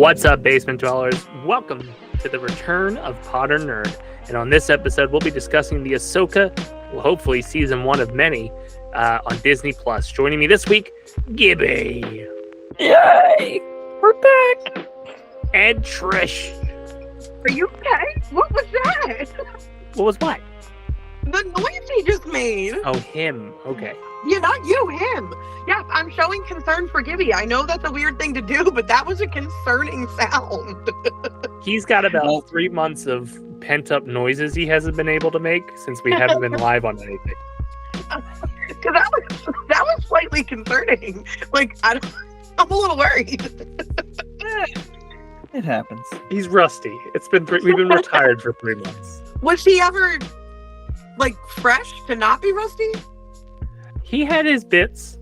What's up, basement dwellers? Welcome to the return of Podern Nerd. And on this episode, we'll be discussing the Ahsoka, well, hopefully season 1 of many, on Disney+. Joining me this week, Gibby. Yay! We're back! And Trish. Are you okay? What was that? What was what? The noise he just made. Oh, him. Okay. Yeah, not you, him. Yeah, I'm showing concern for Gibby. I know that's a weird thing to do, but that was a concerning sound. He's got about 3 months of pent-up noises he hasn't been able to make since we haven't been live on anything. that was slightly concerning. Like, I'm a little worried. It happens. He's rusty. It's been we've been retired for 3 months. Was he ever, like, fresh to not be rusty? He had his bits.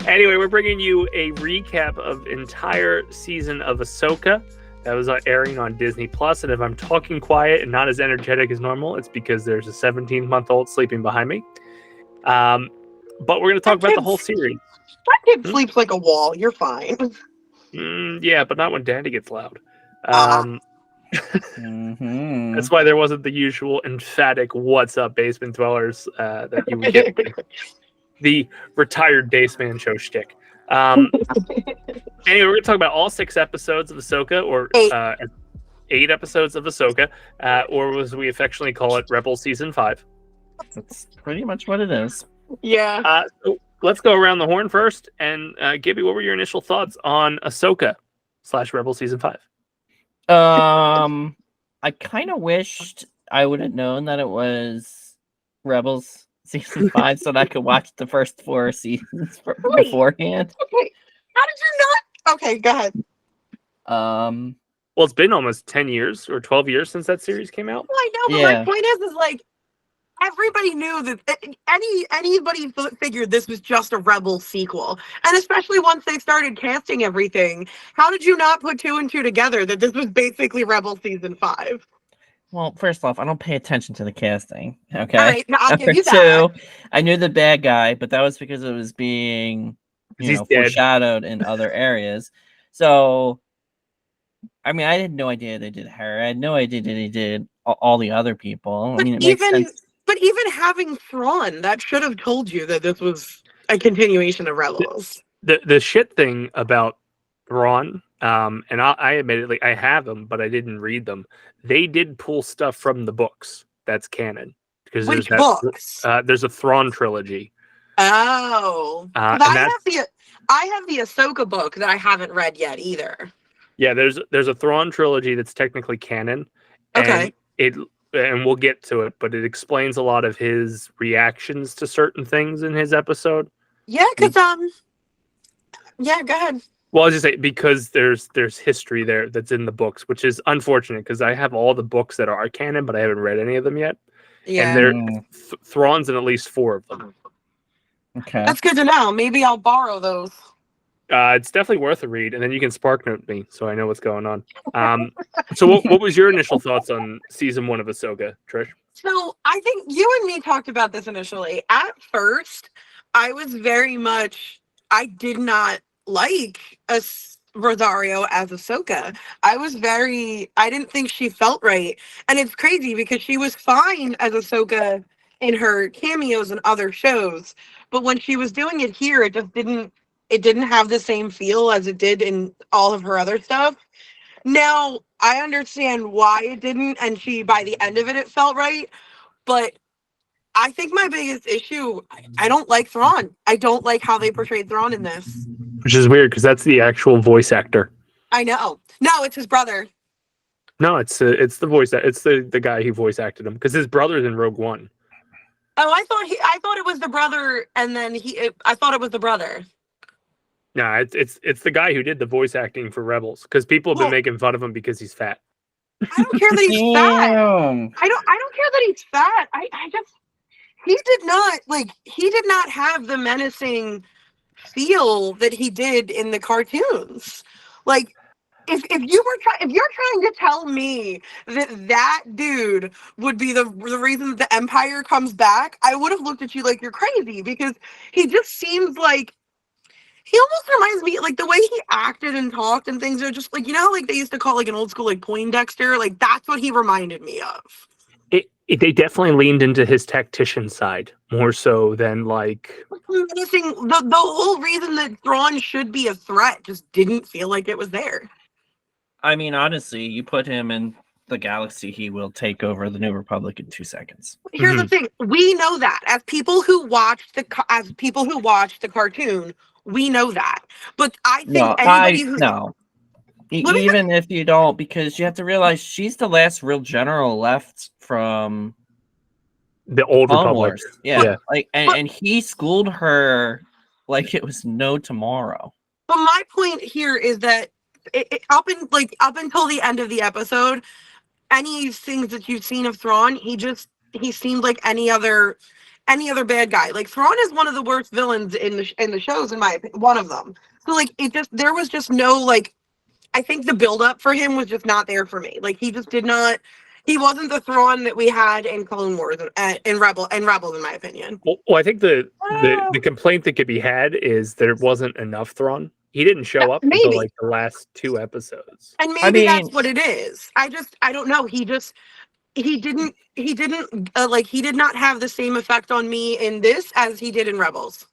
Anyway, we're bringing you a recap of entire season of Ahsoka that was airing on Disney+. And if I'm talking quiet and not as energetic as normal, it's because there's a 17-month-old sleeping behind me. But we're going to talk about the whole series. My kid sleeps like a wall. You're fine. Yeah, but not when Daddy gets loud. That's why there wasn't the usual emphatic "What's up, basement dwellers" that you would get the retired Dace Man show shtick. Anyway, we're going to talk about all 6 episodes of Ahsoka, or 8 episodes of Ahsoka, or as we affectionately call it, Rebels Season 5. That's pretty much what it is. Yeah. So let's go around the horn first. And Gibby, what were your initial thoughts on Ahsoka / Rebels Season 5? I kind of wished I would have known that it was Rebels Season 5 so that I could watch the first 4 seasons beforehand. Okay. How did you not? Okay, go ahead. Well, it's been almost 10 years or 12 years since that series came out. Well, I know, but my point is like, everybody knew that anybody figured this was just a Rebel sequel. And especially once they started casting everything, how did you not put 2 and 2 together that this was basically Rebel Season 5? Well, first off, I don't pay attention to the casting. Okay. All right, now I'll give you that. Number 2, I knew the bad guy, but that was because it was being foreshadowed in other areas. So, I mean, I had no idea they did her. I had no idea they did all the other people. But I mean, it makes sense. But even having Thrawn, that should have told you that this was a continuation of Rebels. The shit thing about Thrawn, and I admittedly I have them, but I didn't read them. They did pull stuff from the books that's canon because Which books? There's a Thrawn trilogy. Oh, I have the Ahsoka book that I haven't read yet either. Yeah, there's a Thrawn trilogy that's technically canon. Okay. And we'll get to it, but it explains a lot of his reactions to certain things in his episode. Yeah, because yeah, go ahead. Well, I was just saying because there's history there that's in the books, which is unfortunate because I have all the books that are canon, but I haven't read any of them yet. Yeah, and Thrawn's in at least 4 of them. Okay, that's good to know. Maybe I'll borrow those. It's definitely worth a read, and then you can spark note me so I know what's going on. So what was your initial thoughts on season 1 of Ahsoka, Trish? So I think you and me talked about this initially. At first, I was I did not like Rosario as Ahsoka. I didn't think she felt right. And it's crazy because she was fine as Ahsoka in her cameos and other shows. But when she was doing it here, it just didn't have the same feel as it did in all of her other stuff. Now, I understand why it didn't, and by the end of it, it felt right. But I think my biggest issue, I don't like Thrawn. I don't like how they portrayed Thrawn in this. Which is weird, because that's the actual voice actor. I know. No, it's his brother. No, it's the voice. It's the guy who voice acted him, because his brother's in Rogue One. Oh, I thought it was the brother, and then I thought it was the brother. No, it's the guy who did the voice acting for Rebels, because people have been making fun of him because he's fat. I don't care that he's fat. I don't care that he's fat. I just he did not have the menacing feel that he did in the cartoons. Like, if you're trying to tell me that dude would be the reason that the Empire comes back, I would have looked at you like you're crazy, because he just seems like He almost reminds me, like, the way he acted and talked and things are just, like, you know how, like, they used to call, like, an old school, like, Poindexter? Like, that's what he reminded me of. They definitely leaned into his tactician side more so than, like... The whole reason that Thrawn should be a threat just didn't feel like it was there. I mean, honestly, you put him in the galaxy, he will take over the New Republic in 2 seconds. Here's the thing: we know that as people who watched the cartoon, we know that. But I think even if you don't, because you have to realize she's the last real general left from the old Clone Republic. Wars. Yeah. Like, and he schooled her like it was no tomorrow. But my point here is that up until the end of the episode, any things that you've seen of Thrawn, he seemed like any other bad guy. Like, Thrawn is one of the worst villains in the shows, in my opinion, one of them. So, like, there was just no, like, I think the buildup for him was just not there for me. Like, he wasn't the Thrawn that we had in Clone Wars and Rebels, in my opinion. Well, I think the complaint that could be had is there wasn't enough Thrawn. He didn't show up until like the last 2 episodes. And maybe that's what it is. I don't know. He did not have the same effect on me in this as he did in Rebels.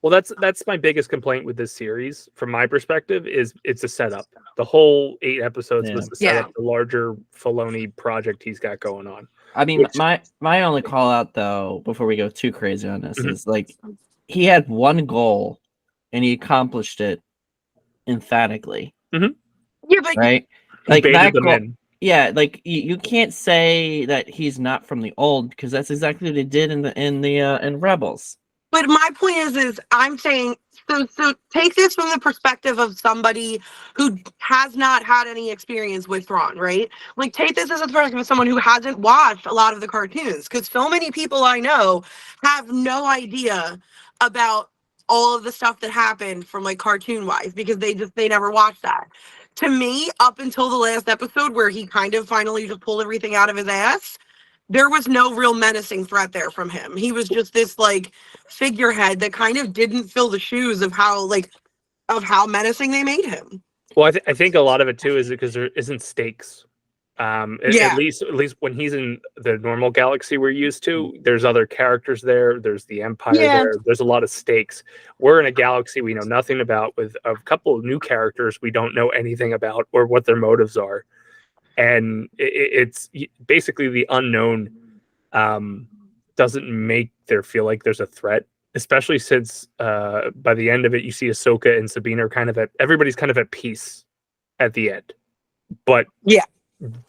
Well, that's my biggest complaint with this series, from my perspective, is it's a setup. The whole 8 episodes was to set up the larger Filoni project he's got going on. I mean, my only call out, though, before we go too crazy on this, is like, he had one goal and he accomplished it emphatically. Yeah, but right, like that goal, like you can't say that he's not from the old, because that's exactly what he did in Rebels. But my point is I'm saying, so take this from the perspective of somebody who has not had any experience with Thrawn, right? Like, take this as a perspective of someone who hasn't watched a lot of the cartoons, because so many people I know have no idea about all of the stuff that happened from, like, cartoon wise, because they never watched that. To me, up until the last episode where he kind of finally just pulled everything out of his ass, there was no real menacing threat there from him. He was just this, like, figurehead that kind of didn't fill the shoes of how menacing they made him. Well, I think a lot of it too is because there isn't stakes. At least when he's in the normal galaxy we're used to, there's other characters there. There's the Empire there. There's a lot of stakes. We're in a galaxy we know nothing about, with a couple of new characters we don't know anything about or what their motives are. And it's basically the unknown doesn't make there feel like there's a threat, especially since by the end of it, you see Ahsoka and Sabine are everybody's kind of at peace at the end. But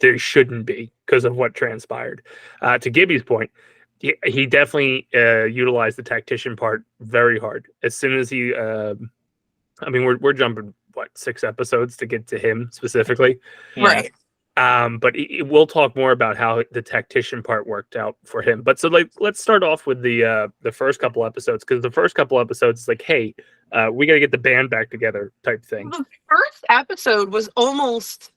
they shouldn't be, because of what transpired. To Gibby's point, he definitely utilized the tactician part very hard. As soon as he, we're jumping 6 episodes to get to him specifically, right? But we'll talk more about how the tactician part worked out for him. But so, like, let's start off with the first couple episodes, because the first couple episodes is like, hey, we got to get the band back together type thing. The first episode was almost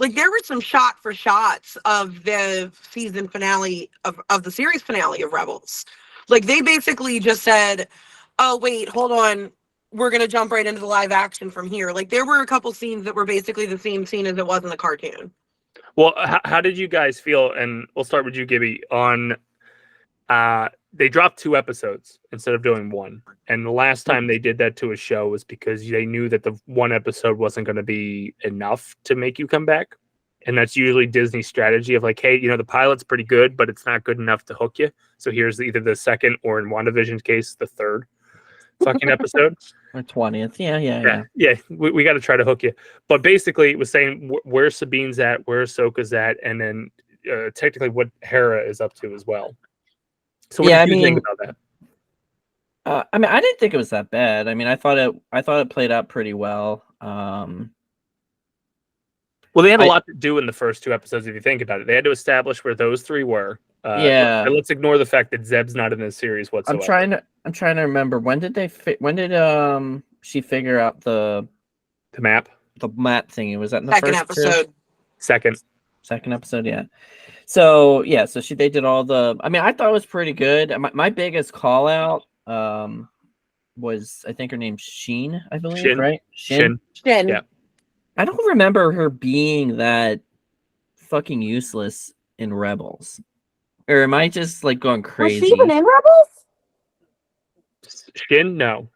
like there were some shot for shots of the season finale of the series finale of Rebels. Like, they basically just said, oh, wait, hold on, we're going to jump right into the live action from here. Like, there were a couple scenes that were basically the same scene as it was in the cartoon. Well, how did you guys feel? And we'll start with you, Gibby, on they dropped 2 episodes instead of doing 1. And the last time they did that to a show was because they knew that the 1 episode wasn't going to be enough to make you come back. And that's usually Disney's strategy of like, hey, the pilot's pretty good, but it's not good enough to hook you. So here's either the second, or in WandaVision's case, the 3rd fucking episode. Or 20th. Yeah. We got to try to hook you. But basically, it was saying where Sabine's at, where Ahsoka's at, and then technically what Hera is up to as well. So what did you think about that? I didn't think it was that bad. I mean, I thought it played out pretty well. Well, they had a lot to do in the first 2 episodes, if you think about it. They had to establish where those 3 were. And let's ignore the fact that Zeb's not in this series whatsoever. I'm trying to remember, when did she figure out the map? The map thingy, was that in the second first episode? Second episode, yeah. So they did all the. I mean, I thought it was pretty good. My biggest call out, was, I think her name's Sheen, I believe, Shin. right? Shin. Yeah. I don't remember her being that fucking useless in Rebels. Or am I just like going crazy? Was she even in Rebels? Shin? No.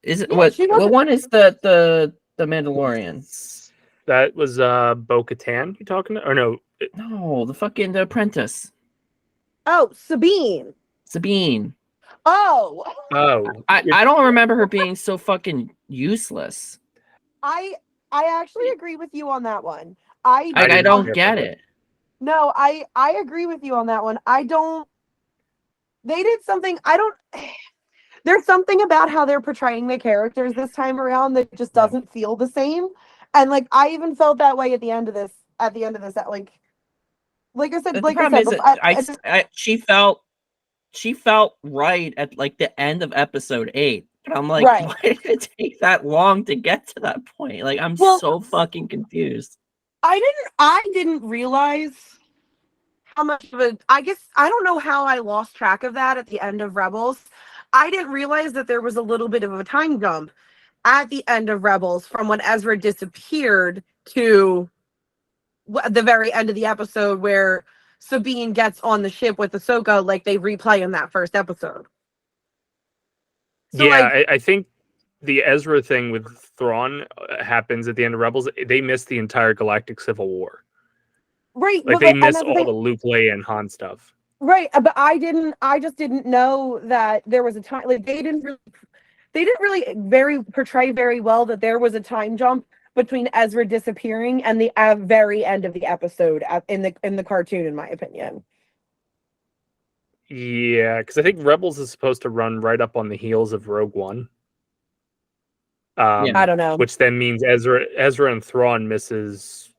Is it Yeah, what? she What wasn't- one is the Mandalorian? That was Bo-Katan you talking to? Or no? No, the apprentice. Oh, Sabine. Sabine. Oh, Oh. I don't remember her being so fucking useless. I actually agree with you on that one. I I don't get remember. it. No, I agree with you on that one. I don't. They did something. I don't. There's something about how they're portraying the characters this time around that just doesn't feel the same. And like I even felt that way at the end of this. Like I said, The problem is that she felt right at like the end of episode 8. And I'm like, Right. why did it take that long to get to that point? Like, I'm so fucking confused. I didn't realize how much of a. I guess I don't know how I lost track of that at the end of Rebels. I didn't realize that there was a little bit of a time jump at the end of Rebels from when Ezra disappeared to the very end of the episode where Sabine gets on the ship with Ahsoka, like they replay in that first episode. So yeah, I think the Ezra thing with Thrawn happens at the end of Rebels. They miss the entire Galactic Civil War. right, Like they miss all the Luke, Leia, and Han stuff. Right, but I just didn't know that there was a time. Like they didn't really portray very well that there was a time jump between Ezra disappearing and the very end of the episode in the cartoon, in my opinion. Yeah, because I think Rebels is supposed to run right up on the heels of Rogue One. I don't know. Which then means Ezra and Thrawn misses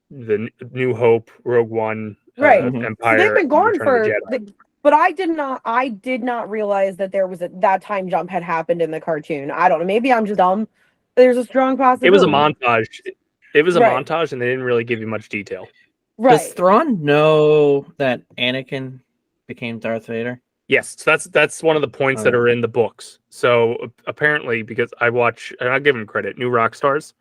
the New Hope, Rogue One, Right. Empire. So they've been gone Return of the Jedi. but I did not realize that there was that time jump had happened in the cartoon. I don't know. Maybe I'm just dumb. There's a strong possibility. It was a montage. It was a Right. montage, and they didn't really give you much detail. Right. Does Thrawn know that Anakin became Darth Vader? Yes, so that's one of the points that are in the books. So apparently, because I watch, and I'll give them credit, New Rockstars,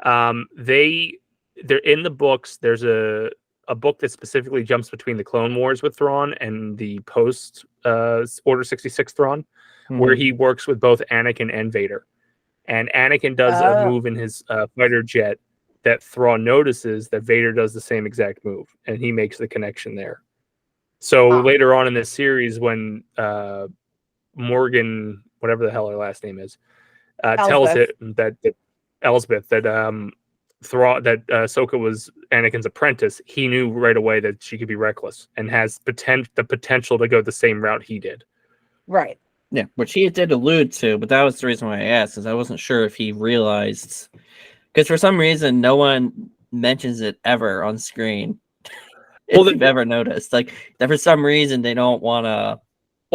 they're in the books. There's a book that specifically jumps between the Clone Wars with Thrawn and the post Order 66 Thrawn, where he works with both Anakin and Vader. And Anakin does a move in his fighter jet that Thrawn notices that Vader does the same exact move, and he makes the connection there. So later on in this series, when Morgan, whatever the hell her last name is, tells it that Elsbeth that Ahsoka was Anakin's apprentice, he knew right away that she could be reckless and has the potential to go the same route he did. Right. Yeah, which he did allude to, but that was the reason why I asked, is I wasn't sure if he realized, because for some reason no one mentions it ever on screen. If you've ever noticed, like that for some reason they don't want to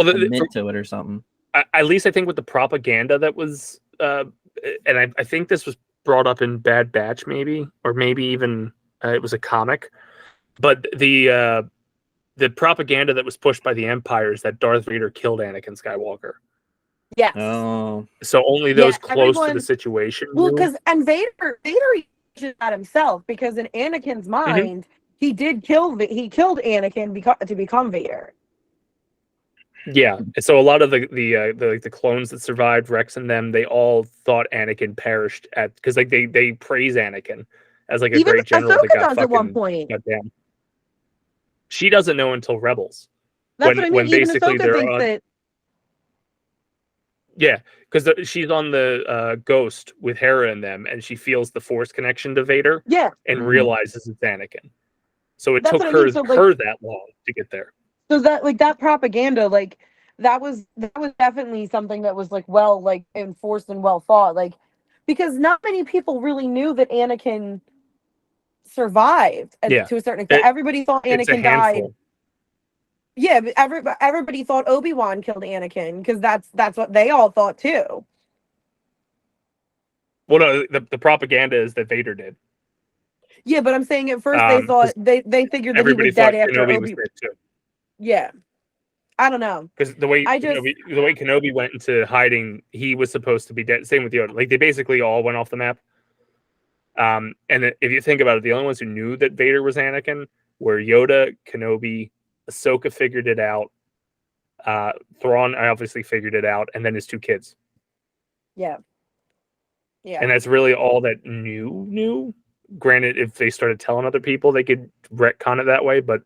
admit to it or something. At least I think with the propaganda that was, and I think this was brought up in Bad Batch, maybe, or maybe even it was a comic, but the propaganda that was pushed by the Empire is that Darth Vader killed Anakin Skywalker. Yes. Oh. So only those close to the situation. Well, because Vader did that himself, because in Anakin's mind, he killed Anakin to become Vader. Yeah, and so a lot of the clones that survived, Rex and them, they all thought Anakin perished because like they praise Anakin as like a great general Ahsoka that got does fucking at one point. got down. She doesn't know until Rebels. That's what I mean. Even Ahsoka thinks that. Yeah, because she's on the Ghost with Hera and them, and she feels the Force connection to Vader. Yeah, and realizes it's Anakin. So it took her that long to get there. So that propaganda, that was definitely something that was enforced and well thought, because not many people really knew that Anakin survived to a certain extent. Everybody thought Anakin died. Yeah, but everybody thought Obi-Wan killed Anakin because that's what they all thought too. Well, no, the propaganda is that Vader did. Yeah, but I'm saying at first they thought they figured that he was dead after Obi-Wan. Yeah. I don't know. Because the way Kenobi went into hiding, he was supposed to be dead. Same with Yoda. Like, they basically all went off the map. And if you think about it, the only ones who knew that Vader was Anakin were Yoda, Kenobi, Ahsoka figured it out. Thrawn, I obviously figured it out, and then his 2 kids. Yeah. And that's really all that knew. Granted, if they started telling other people, they could retcon it that way. But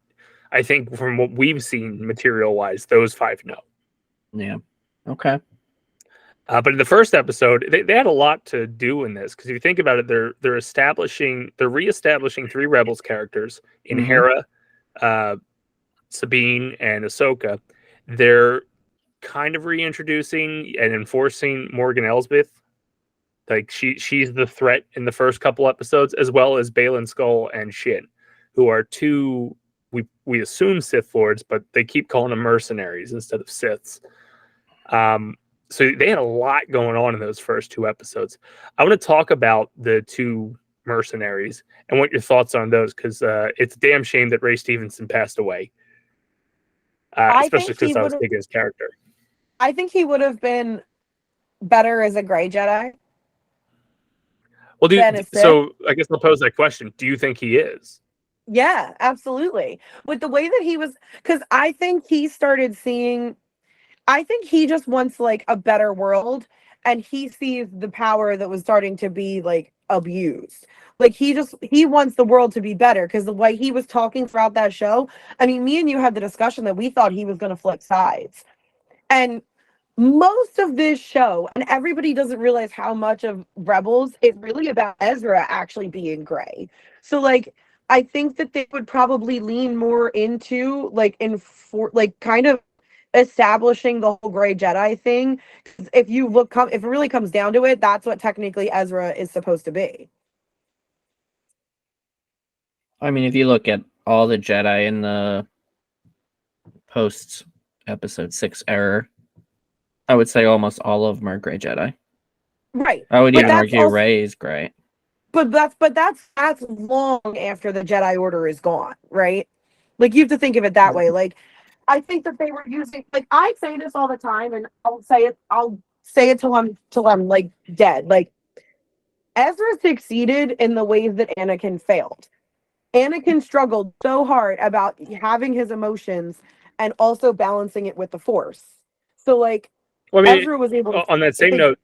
I think from what we've seen material-wise, those 5 know. Yeah. Okay. But in the first episode, they had a lot to do in this, because if you think about it, they're reestablishing 3 Rebels characters in Hera, Sabine, and Ahsoka. They're kind of reintroducing and enforcing Morgan Elsbeth. Like, she's the threat in the first couple episodes, as well as Baylan Skoll and Shin, who are 2, we assume Sith Lords, but they keep calling them mercenaries instead of Siths. So they had a lot going on in those first 2 episodes. I want to talk about the 2 mercenaries and what your thoughts on those, because it's a damn shame that Ray Stevenson passed away. Especially since I was thinking his character. I think he would have been better as a gray Jedi. Well, so I guess I'll pose that question. Do you think he is? Yeah, absolutely. With the way that he was, because I think he just wants like a better world, and he sees the power that was starting to be like abused. Like, he wants the world to be better, because the way he was talking throughout that show, I mean, me and you had the discussion that we thought he was going to flip sides. And most of this show, and everybody doesn't realize how much of Rebels is really about Ezra actually being gray. So like, I think that they would probably lean more into like kind of establishing the whole gray Jedi thing. If it really comes down to it, that's what technically Ezra is supposed to be. I mean, if you look at all the Jedi in the post episode 6 era, I would say almost all of them are gray Jedi. Right. I would even argue Rey is gray. But that's long after the Jedi Order is gone, right? Like, you have to think of it that way. Like, I think that they were using, like, I say this all the time, and I'll say it till I'm like dead. Like, Ezra succeeded in the ways that Anakin failed. Anakin struggled so hard about having his emotions and also balancing it with the Force. So like, Ezra was able to, on that same note,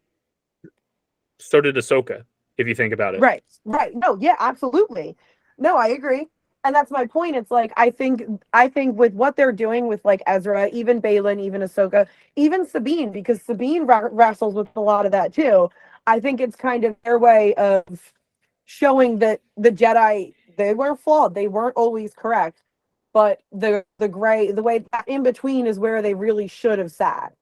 so did Ahsoka, if you think about it. Right. No, yeah, absolutely. No, I agree. And that's my point. It's like, I think with what they're doing with like Ezra, even Baylan, even Ahsoka, even Sabine, because Sabine wrestles with a lot of that too. I think it's kind of their way of showing that the Jedi, they were flawed. They weren't always correct. But the way that in between is where they really should have sat.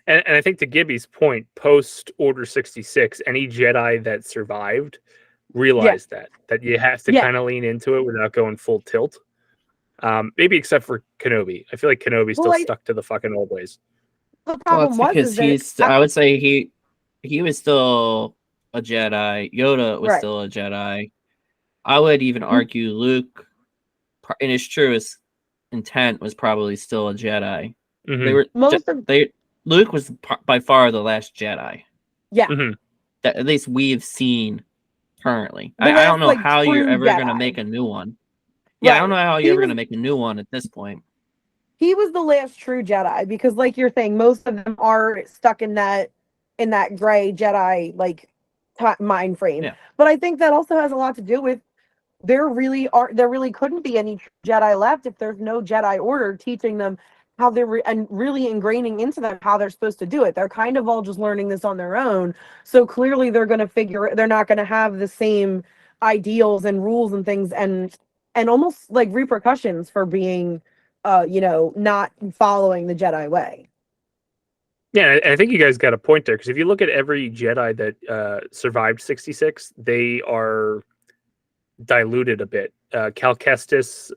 And I think to Gibby's point, post Order 66, any Jedi that survived realized that you have to kind of lean into it without going full tilt. Maybe except for Kenobi. I feel like Kenobi's still stuck to the fucking old ways. The problem I would say he was still a Jedi. Yoda was still a Jedi. I would even argue Luke, in his truest intent, was probably still a Jedi. Mm-hmm. Luke was by far the last Jedi. Yeah. Mm-hmm. That at least we've seen currently. I don't know how you're ever going to make a new one. Yeah, I don't know how you're ever going to make a new one at this point. He was the last true Jedi, because like you're saying, most of them are stuck in that gray Jedi like mind frame. Yeah. But I think that also has a lot to do with there really couldn't be any Jedi left if there's no Jedi Order teaching them how and really ingraining into them how they're supposed to do it. They're kind of all just learning this on their own. So clearly they're not going to have the same ideals and rules and things and almost like repercussions for being, not following the Jedi way. Yeah, I think you guys got a point there, because if you look at every Jedi that survived 66, they are diluted a bit. Cal Kestis,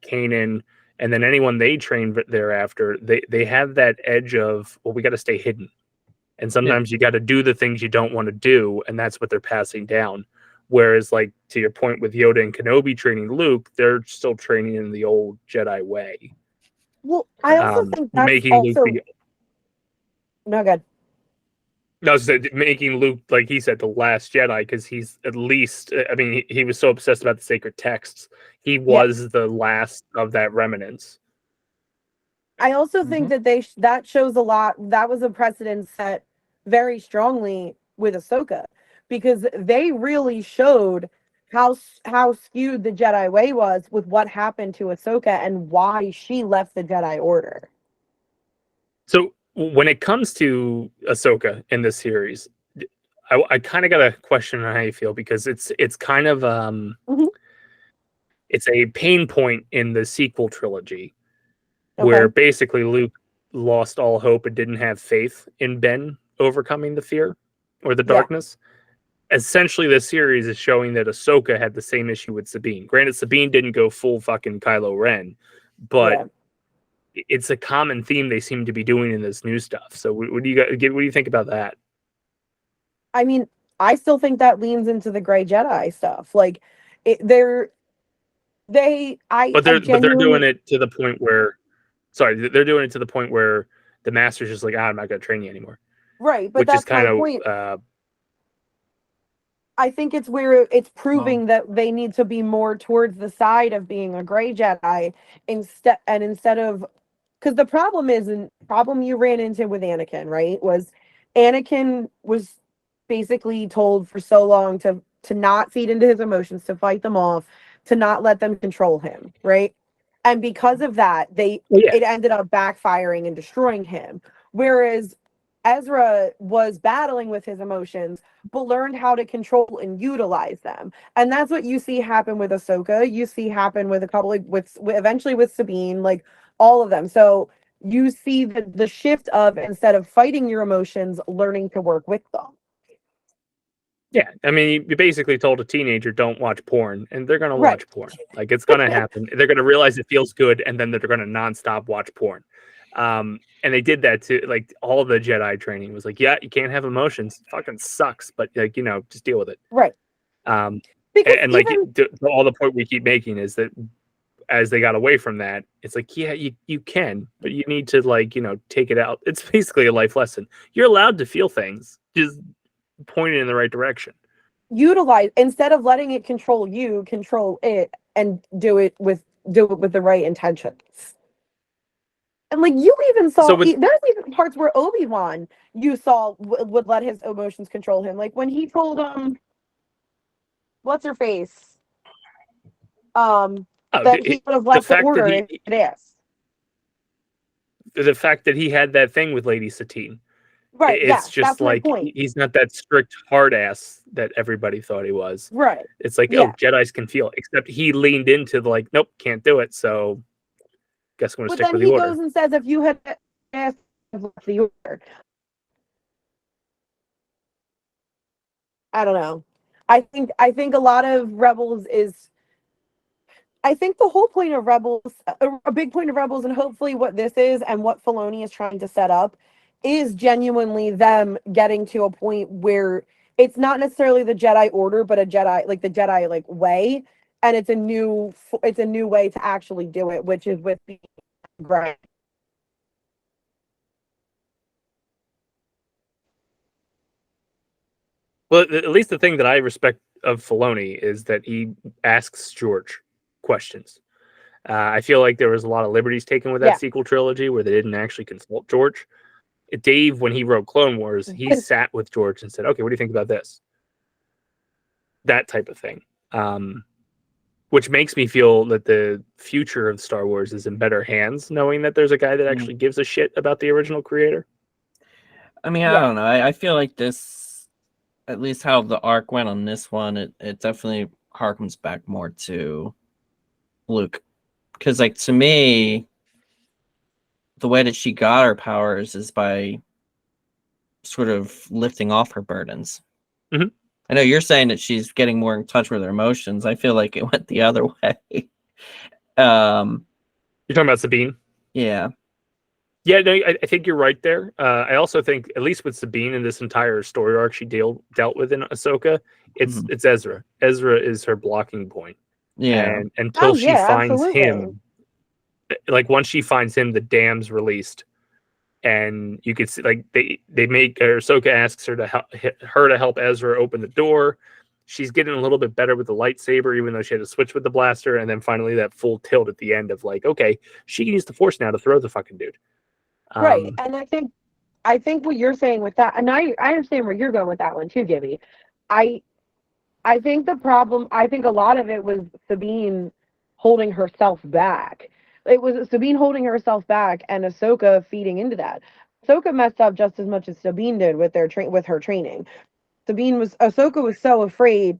Kanan, and then anyone they train thereafter, they have that edge of, well, we got to stay hidden. And sometimes you got to do the things you don't want to do, and that's what they're passing down. Whereas, like, to your point with Yoda and Kenobi training Luke, they're still training in the old Jedi way. Well, I also think that's making Luke no good. No, making Luke, like he said, the last Jedi, because he's at least, I mean, he was so obsessed about the sacred texts. He was the last of that remnants. I also think that that shows a lot. That was a precedent set very strongly with Ahsoka, because they really showed how skewed the Jedi way was with what happened to Ahsoka and why she left the Jedi Order. So when it comes to Ahsoka in this series, I kind of got a question on how you feel, because it's kind of it's a pain point in the sequel trilogy where basically Luke lost all hope and didn't have faith in Ben overcoming the fear or the darkness. Essentially, the series is showing that Ahsoka had the same issue with Sabine. Granted, Sabine didn't go full fucking Kylo Ren, but it's a common theme they seem to be doing in this new stuff. So what do you think about that? I mean, I still think that leans into the Gray Jedi stuff. Like, they're doing it to the point where, they're doing it to the point where the master's just like, I'm not going to train you anymore. Right, but which that's is kind my of point. I think it's where it's proving that they need to be more towards the side of being a Gray Jedi instead of, because the problem you ran into with Anakin, right, was Anakin was basically told for so long to not feed into his emotions, to fight them off, to not let them control him, right? And because of that, it ended up backfiring and destroying him. Whereas Ezra was battling with his emotions, but learned how to control and utilize them. And that's what you see happen with Ahsoka. You see happen with a couple of, eventually with Sabine, like all of them. So you see the shift of, instead of fighting your emotions, learning to work with them. Yeah, I mean, you basically told a teenager, don't watch porn, and they're going to watch porn. Like, it's going to happen. They're going to realize it feels good, and then they're going to nonstop watch porn. And they did that to, like, all the Jedi training was like, yeah, you can't have emotions. It fucking sucks, but, like, just deal with it. Right. And like, all the point we keep making is that as they got away from that, it's like, yeah, you can, but you need to, like, take it out. It's basically a life lesson. You're allowed to feel things. Just point it in the right direction. Utilize, instead of letting it control you, control it and do it with the right intentions. And like, you even saw, there's even parts where Obi-Wan, you saw, would let his emotions control him. Like when he told what's her face, that he would have left the order if it is. The fact that he had that thing with Lady Satine. Right. It's just like, he's not that strict hard ass that everybody thought he was. Right. It's like, oh, Jedis can feel, except he leaned into the, like, nope, can't do it. So guess I'm going to stick with the order. But then he goes and says, if you had asked the order. I don't know. I think a lot of Rebels is, I think the whole point of Rebels, a big point of Rebels, and hopefully what this is and what Filoni is trying to set up, is genuinely them getting to a point where it's not necessarily the Jedi Order, but the Jedi like way, and it's a new way to actually do it, which is with the Gray. Well, at least the thing that I respect of Filoni is that he asks George questions. I feel like there was a lot of liberties taken with that sequel trilogy where they didn't actually consult George. Dave, when he wrote Clone Wars, he sat with George and said, okay, what do you think about this? That type of thing. Which makes me feel that the future of Star Wars is in better hands, knowing that there's a guy that actually gives a shit about the original creator. I mean, I don't know. I feel like this, at least how the arc went on this one, it definitely harkens back more to Luke. Because, like, to me, the way that she got her powers is by sort of lifting off her burdens. Mm-hmm. I know you're saying that she's getting more in touch with her emotions. I feel like it went the other way. You're talking about Sabine? Yeah. Yeah, no, I think you're right there. I also think, at least with Sabine in this entire story arc she dealt with in Ahsoka, it's Ezra. Ezra is her blocking point. Yeah. And until she finds him, like once she finds him, the dam's released, and you could see like they make Ahsoka asks her to help Ezra open the door. She's getting a little bit better with the lightsaber, even though she had to switch with the blaster, and then finally that full tilt at the end of like, okay, she can use the Force now to throw the fucking dude. Right, and I think what you're saying with that, and I understand where you're going with that one too, Gibby. I think I think a lot of it was Sabine holding herself back. It was Sabine holding herself back and Ahsoka feeding into that. Ahsoka messed up just as much as Sabine did with with her training. Ahsoka was so afraid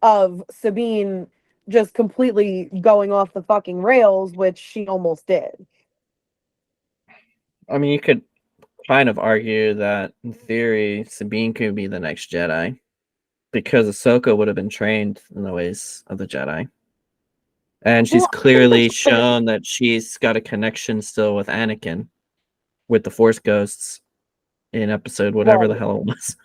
of Sabine just completely going off the fucking rails, which she almost did. I mean, you could kind of argue that in theory, Sabine could be the next Jedi because Ahsoka would have been trained in the ways of the Jedi. And she's clearly shown that she's got a connection still with Anakin, with the Force Ghosts in episode whatever the hell it was.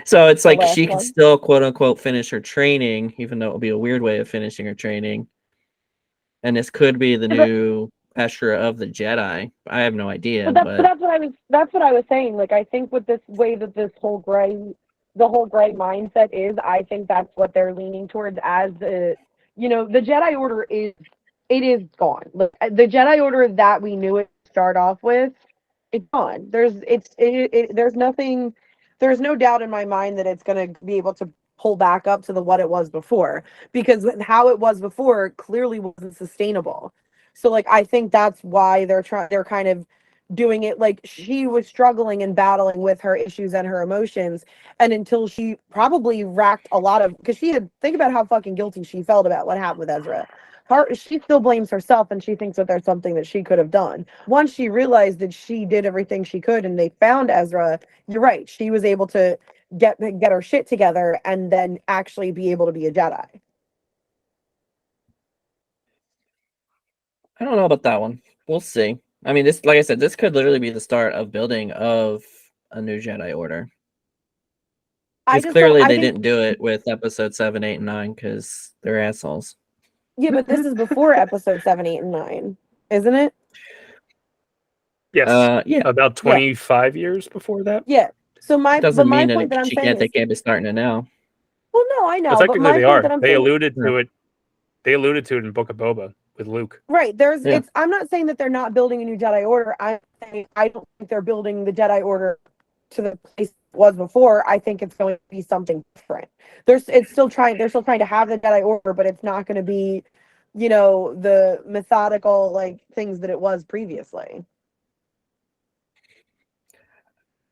So it's like she can still quote unquote finish her training, even though it would be a weird way of finishing her training. And this could be the new Ashra of the Jedi. I have no idea. But that's what I was saying. Like, I think with this way that the whole gray mindset is, I think that's what they're leaning towards as the Jedi Order is gone. Look, the Jedi Order that we knew it to start off with, it's gone. There's nothing. There's no doubt in my mind that it's going to be able to pull back up to what it was before, because how it was before clearly wasn't sustainable. So like I think that's why they're kind of doing it. Like, she was struggling and battling with her issues and her emotions, and until she probably racked a lot of, because think about how fucking guilty she felt about what happened with Ezra. She still blames herself, and she thinks that there's something that she could have done. Once she realized that she did everything she could and they found Ezra, you're right, she was able to get her shit together and then actually be able to be a Jedi. I don't know about that one. We'll see. I mean, this, like I said, this could literally be the start of building of a new Jedi Order. Because clearly they didn't do it with episode 7, 8, and 9 because they're assholes. Yeah, but this is before episode 7, 8, and 9, isn't it? Yes. Yeah. About 25 years before that. Yeah. So my mean point that I'm saying they can't be starting it now. Well, no, I know. Well, technically, but my they point are. that I'm They saying, alluded to it. They alluded to it in Book of Boba with Luke. Right. I'm not saying that they're not building a new Jedi Order. I'm saying I don't think they're building the Jedi Order to the place it was before. I think it's going to be something different. They're still trying to have the Jedi Order, but it's not going to be, the methodical like things that it was previously.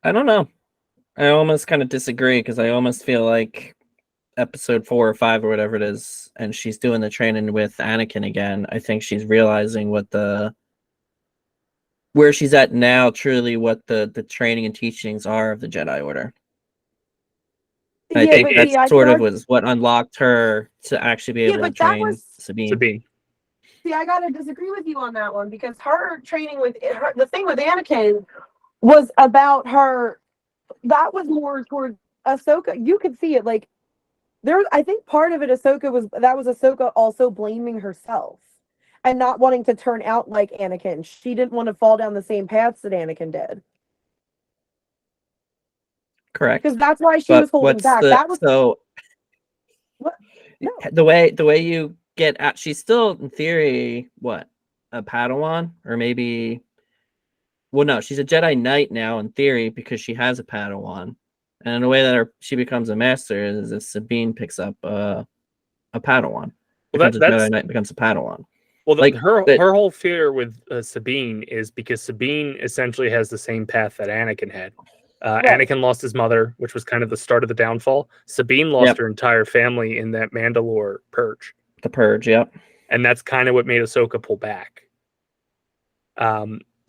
I don't know. I almost kind of disagree because I almost feel like episode 4 or 5 or whatever it is, and she's doing the training with Anakin again. I think she's realizing where she's at now, truly what the training and teachings are of the Jedi Order. I think that sort of was what unlocked her to actually be able to train Sabine. See, I gotta disagree with you on that one, because her training the thing with Anakin was about her. That was more towards Ahsoka. You could see it like I think part of it, Ahsoka also blaming herself and not wanting to turn out like Anakin. She didn't want to fall down the same paths that Anakin did. Correct. Because that's why she was holding back. What? No. The way you get at, she's still in theory a Padawan, or maybe. Well, no, she's a Jedi Knight now in theory because she has a Padawan, and in a way that she becomes a master is if Sabine picks up a Padawan. Becomes a Jedi Knight, becomes a Padawan. Well, her whole fear with Sabine is because Sabine essentially has the same path that Anakin had. Right. Anakin lost his mother, which was kind of the start of the downfall. Sabine lost her entire family in that Mandalore purge. The purge, yep. And that's kind of what made Ahsoka pull back.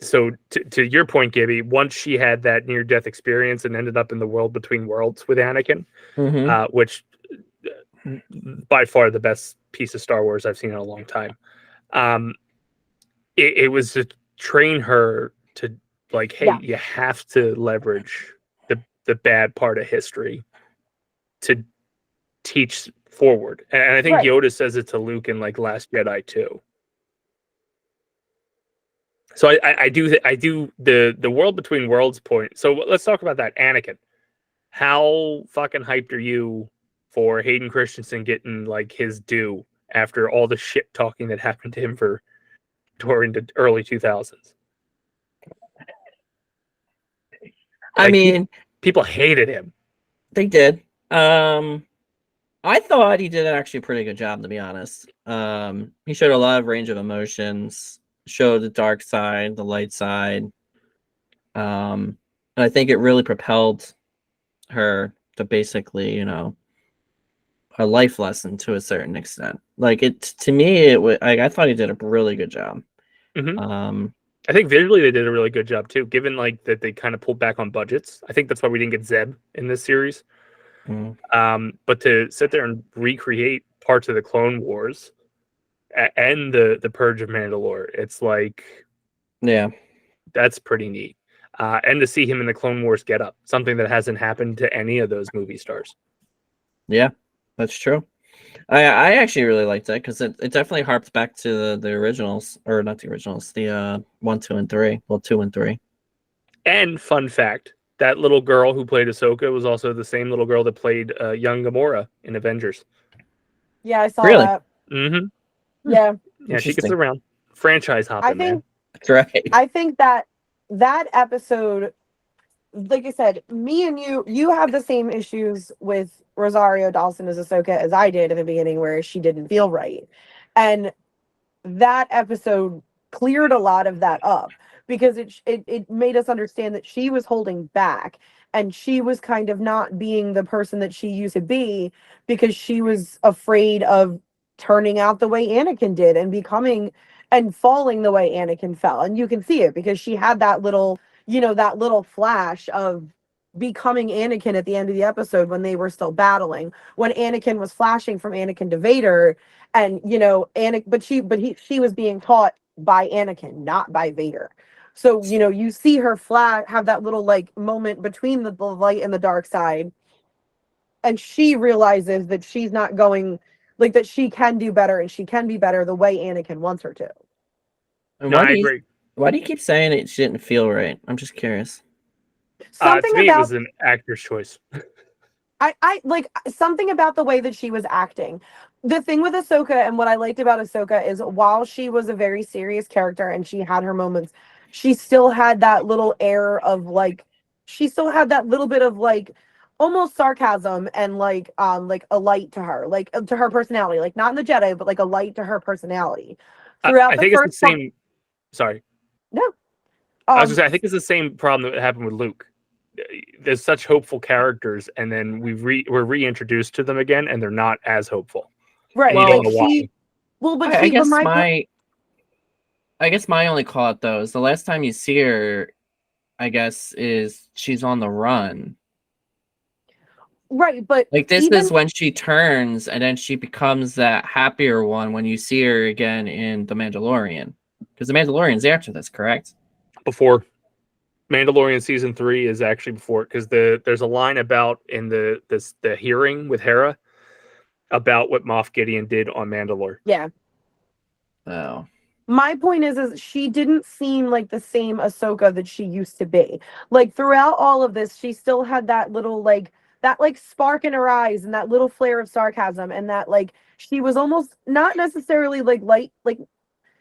So to your point, Gibby, once she had that near-death experience and ended up in the world between worlds with Anakin, which by far the best piece of Star Wars I've seen in a long time, it was to train her to you have to leverage the bad part of history to teach forward. And I think Yoda says it to Luke in Last Jedi too. So I do the world between worlds point. So let's talk about that. Anakin, how fucking hyped are you for Hayden Christensen getting like his due after all the shit talking that happened to him for during the early 2000s? I mean, people hated him. They did. I thought he did actually a pretty good job, to be honest. He showed a lot of range of emotions, showed the dark side, the light side. And I think it really propelled her to basically, a life lesson to a certain extent. Like to me, I thought he did a really good job. Mm-hmm. I think visually they did a really good job too, given like that they kind of pulled back on budgets. I think that's why we didn't get Zeb in this series. But to sit there and recreate parts of the Clone Wars and the Purge of Mandalore, it's like, yeah, that's pretty neat. And to see him in the Clone Wars get up, something that hasn't happened to any of those movie stars. Yeah, that's true. I actually really liked that because it definitely harps back to the originals, or not the originals, the 1, 2, and 3. Well, 2 and 3. And fun fact, that little girl who played Ahsoka was also the same little girl that played young Gamora in Avengers. Yeah, I saw really? that. Mm-hmm. Yeah. Yeah, she gets around. Franchise hopping, man. That's right. I think that episode, like I said, me and you have the same issues with Rosario Dawson as Ahsoka as I did in the beginning, where she didn't feel right. And that episode cleared a lot of that up because it made us understand that she was holding back and she was kind of not being the person that she used to be because she was afraid of turning out the way Anakin did and becoming and falling the way Anakin fell. And you can see it because she had that little, that little flash of becoming Anakin at the end of the episode when they were still battling, when Anakin was flashing from Anakin to Vader. And she was being taught by Anakin, not by Vader. So you see her have that little like moment between the light and the dark side, and she realizes that she's not going, like, that she can do better and she can be better the way Anakin wants her to. No, I agree. Why do you keep saying it? She didn't feel right. I'm just curious. To me, it was an actor's choice. I like something about the way that she was acting. The thing with Ahsoka and what I liked about Ahsoka is while she was a very serious character and she had her moments, she still had that little air of like, she still had that little bit of like almost sarcasm and like a light to her, like to her personality, like not in the Jedi, but like a light to her personality. Throughout I think it's the same. Sorry. No. I was gonna say, I think it's the same problem that happened with Luke. There's such hopeful characters, and then we're reintroduced to them again, and they're not as hopeful. Right. I guess my only call out though is the last time you see her, I guess, is she's on the run. Right, but like this is when she turns, and then she becomes that happier one when you see her again in The Mandalorian, because The Mandalorian's after this, correct? Before. Mandalorian season 3 is actually before, because there's a line about in the hearing with Hera about what Moff Gideon did on Mandalore. Yeah. Oh. My point is she didn't seem like the same Ahsoka that she used to be. Like throughout all of this, she still had that little like spark in her eyes and that little flare of sarcasm, and that like she was almost not necessarily like light, like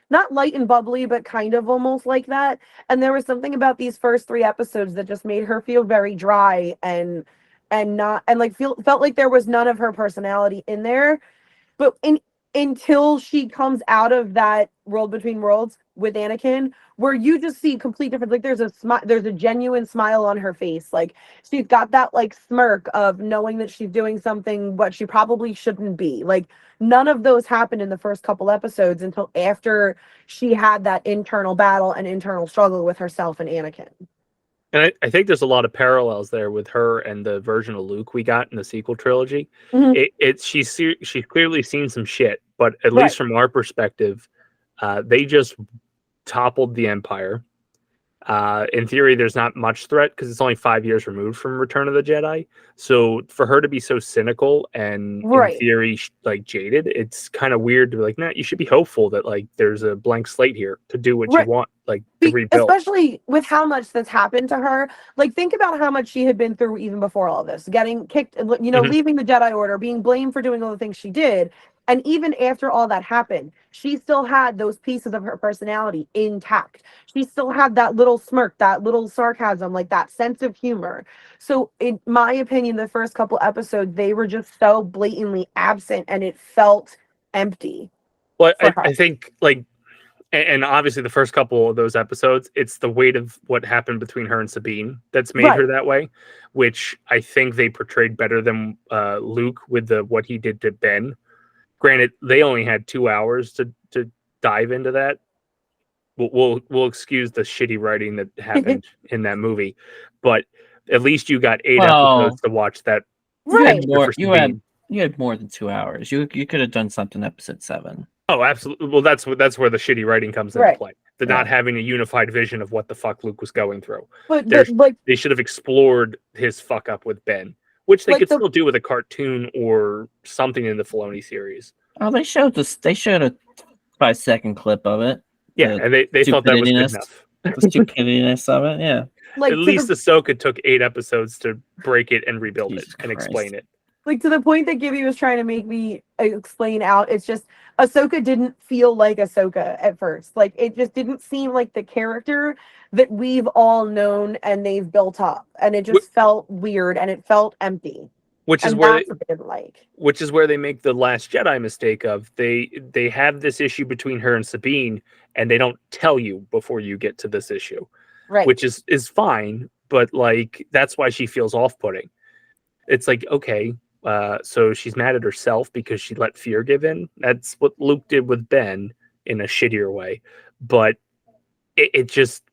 not light and bubbly, but kind of almost like that. And there was something about these first 3 episodes that just made her feel very dry and felt like there was none of her personality in there. But until she comes out of that world between worlds with Anakin, where you just see complete difference. Like there's a genuine smile on her face. Like she's got that like smirk of knowing that she's doing something what she probably shouldn't be. Like none of those happened in the first couple episodes until after she had that internal battle and internal struggle with herself and Anakin. And I think there's a lot of parallels there with her and the version of Luke we got in the sequel trilogy. Mm-hmm. She's clearly seen some shit, but at least from our perspective, they just toppled the Empire. In theory, there's not much threat because it's only 5 years removed from Return of the Jedi. So for her to be so cynical and in theory like jaded, it's kind of weird to be like, nah, you should be hopeful that like there's a blank slate here to do what you want, like to rebuild. Especially with how much that's happened to her. Like, think about how much she had been through even before all of this, getting kicked, leaving the Jedi Order, being blamed for doing all the things she did. And even after all that happened, she still had those pieces of her personality intact. She still had that little smirk, that little sarcasm, like that sense of humor. So, in my opinion, the first couple episodes, they were just so blatantly absent and it felt empty. Well, I think, like, and obviously the first couple of those episodes, it's the weight of what happened between her and Sabine that's made her that way, which I think they portrayed better than Luke with what he did to Ben. Granted, they only had 2 hours to dive into that. We'll excuse the shitty writing that happened in that movie, but at least you got 8 episodes to watch that. You had more than 2 hours. You could have done something episode 7. Oh, absolutely. Well, that's where the shitty writing comes into play. The not having a unified vision of what the fuck Luke was going through. But they should have explored his fuck up with Ben, which they could still do with a cartoon or something in the Filoni series. Oh, they showed this. They showed a 5-second clip of it. Yeah, and they thought that was good enough. The stupidiness of it, yeah. Like, at least Ahsoka took 8 episodes to break it and rebuild it and explain it. Like, to the point that Gibby was trying to make me explain out, it's just Ahsoka didn't feel like Ahsoka at first. Like, it just didn't seem like the character that we've all known and they've built up. And it just felt weird and it felt empty. Which is where they make the Last Jedi mistake of they have this issue between her and Sabine, and they don't tell you before you get to this issue, right? Which is fine, but like that's why she feels off-putting. It's like, okay, so she's mad at herself because she let fear give in. That's what Luke did with Ben in a shittier way, but it just.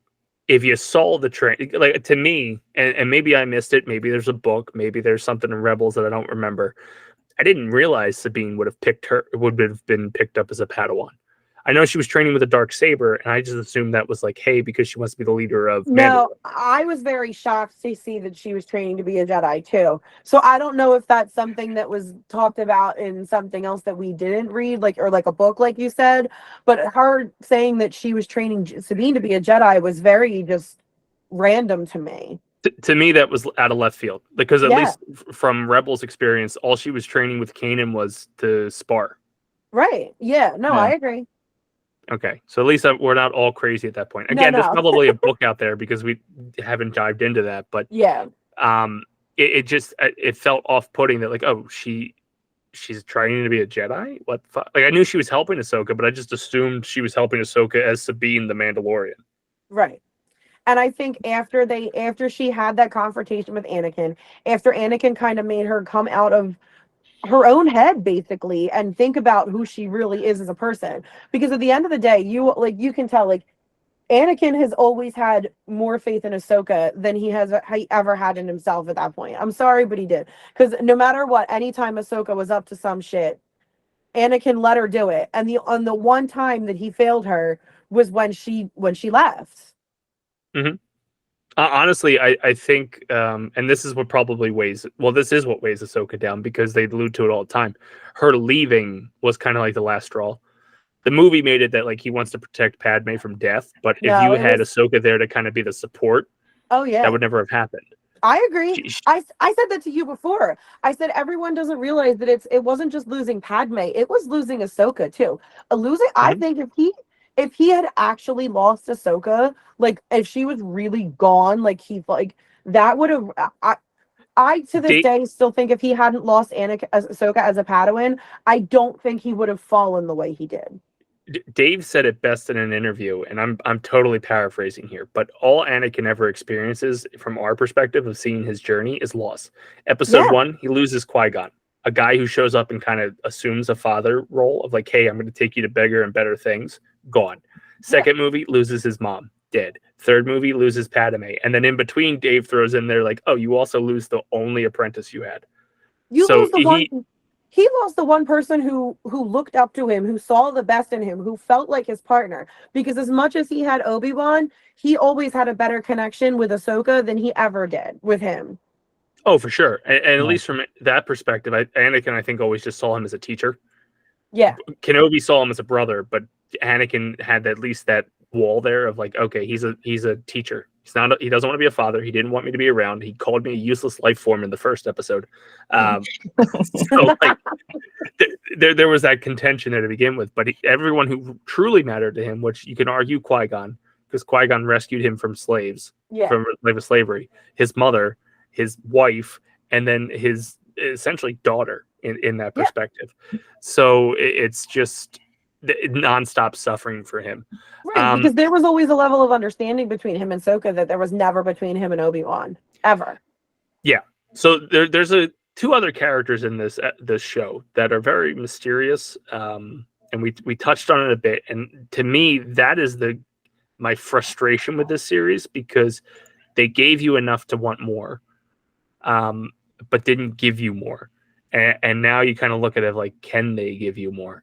If you saw the train, like to me, and maybe I missed it, maybe there's a book, maybe there's something in Rebels that I don't remember. I didn't realize Sabine would have been picked up as a Padawan. I know she was training with a dark saber, and I just assumed that was like, hey, because she wants to be the leader of. No, I was very shocked to see that she was training to be a Jedi too. So I don't know if that's something that was talked about in something else that we didn't read, like a book, like you said. But her saying that she was training Sabine to be a Jedi was very just random to me. To me, that was out of left field because at least from Rebels' experience, all she was training with Kanan was to spar. Right. Yeah. No, I agree. Okay, so at least we're not all crazy at that point. Again, there's probably a book out there because we haven't dived into that. But it felt off-putting that like, oh, she's trying to be a Jedi. What? Like I knew she was helping Ahsoka, but I just assumed she was helping Ahsoka as Sabine the Mandalorian. Right. And I think after she had that confrontation with Anakin, after Anakin kind of made her come out of her own head basically and think about who she really is as a person, because at the end of the day you can tell like Anakin has always had more faith in Ahsoka than he ever had in himself at that point. I'm sorry, but he did, because no matter what, anytime Ahsoka was up to some shit, Anakin let her do it, and on the one time that he failed her was when she left. Honestly, I think, and this is what probably weighs. Well, this is what weighs Ahsoka down because they allude to it all the time. Her leaving was kind of like the last straw. The movie made it that like he wants to protect Padme from death, but if you had Ahsoka there to kind of be the support, that would never have happened. I agree. I said that to you before. I said everyone doesn't realize that it wasn't just losing Padme; it was losing Ahsoka too. I think if he had actually lost Ahsoka, like if she was really gone, that would have. I to this day still think if he hadn't lost Ahsoka as a Padawan, I don't think he would have fallen the way he did. Dave said it best in an interview, and I'm totally paraphrasing here, but all Anakin ever experiences from our perspective of seeing his journey is loss. Episode 1, he loses Qui-Gon, a guy who shows up and kind of assumes a father role of like, hey, I'm going to take you to bigger and better things. Gone. Second movie, loses his mom. Dead. Third movie, loses Padme. And then in between, Dave throws in there like, oh, you also lose the only apprentice you had. You lose the one. he lost the one person who looked up to him, who saw the best in him, who felt like his partner. Because as much as he had Obi-Wan, he always had a better connection with Ahsoka than he ever did with him. Oh, for sure. And at least from that perspective, Anakin, I think, always just saw him as a teacher. Yeah. Kenobi saw him as a brother, but Anakin had at least that wall there of like, okay, he's a teacher. He doesn't want to be a father. He didn't want me to be around. He called me a useless life form in the first episode. So like, there was that contention there to begin with. But everyone who truly mattered to him, which you can argue Qui-Gon, because Qui-Gon rescued him from slaves, from slavery. His mother, his wife, and then his essentially daughter in that perspective. So it's just nonstop suffering for him. Right, because there was always a level of understanding between him and Ahsoka that there was never between him and Obi-Wan, ever. Yeah. So there's two other characters in this show that are very mysterious, and we touched on it a bit. And to me, that is my frustration with this series, because they gave you enough to want more, but didn't give you more. And now you kind of look at it like, can they give you more?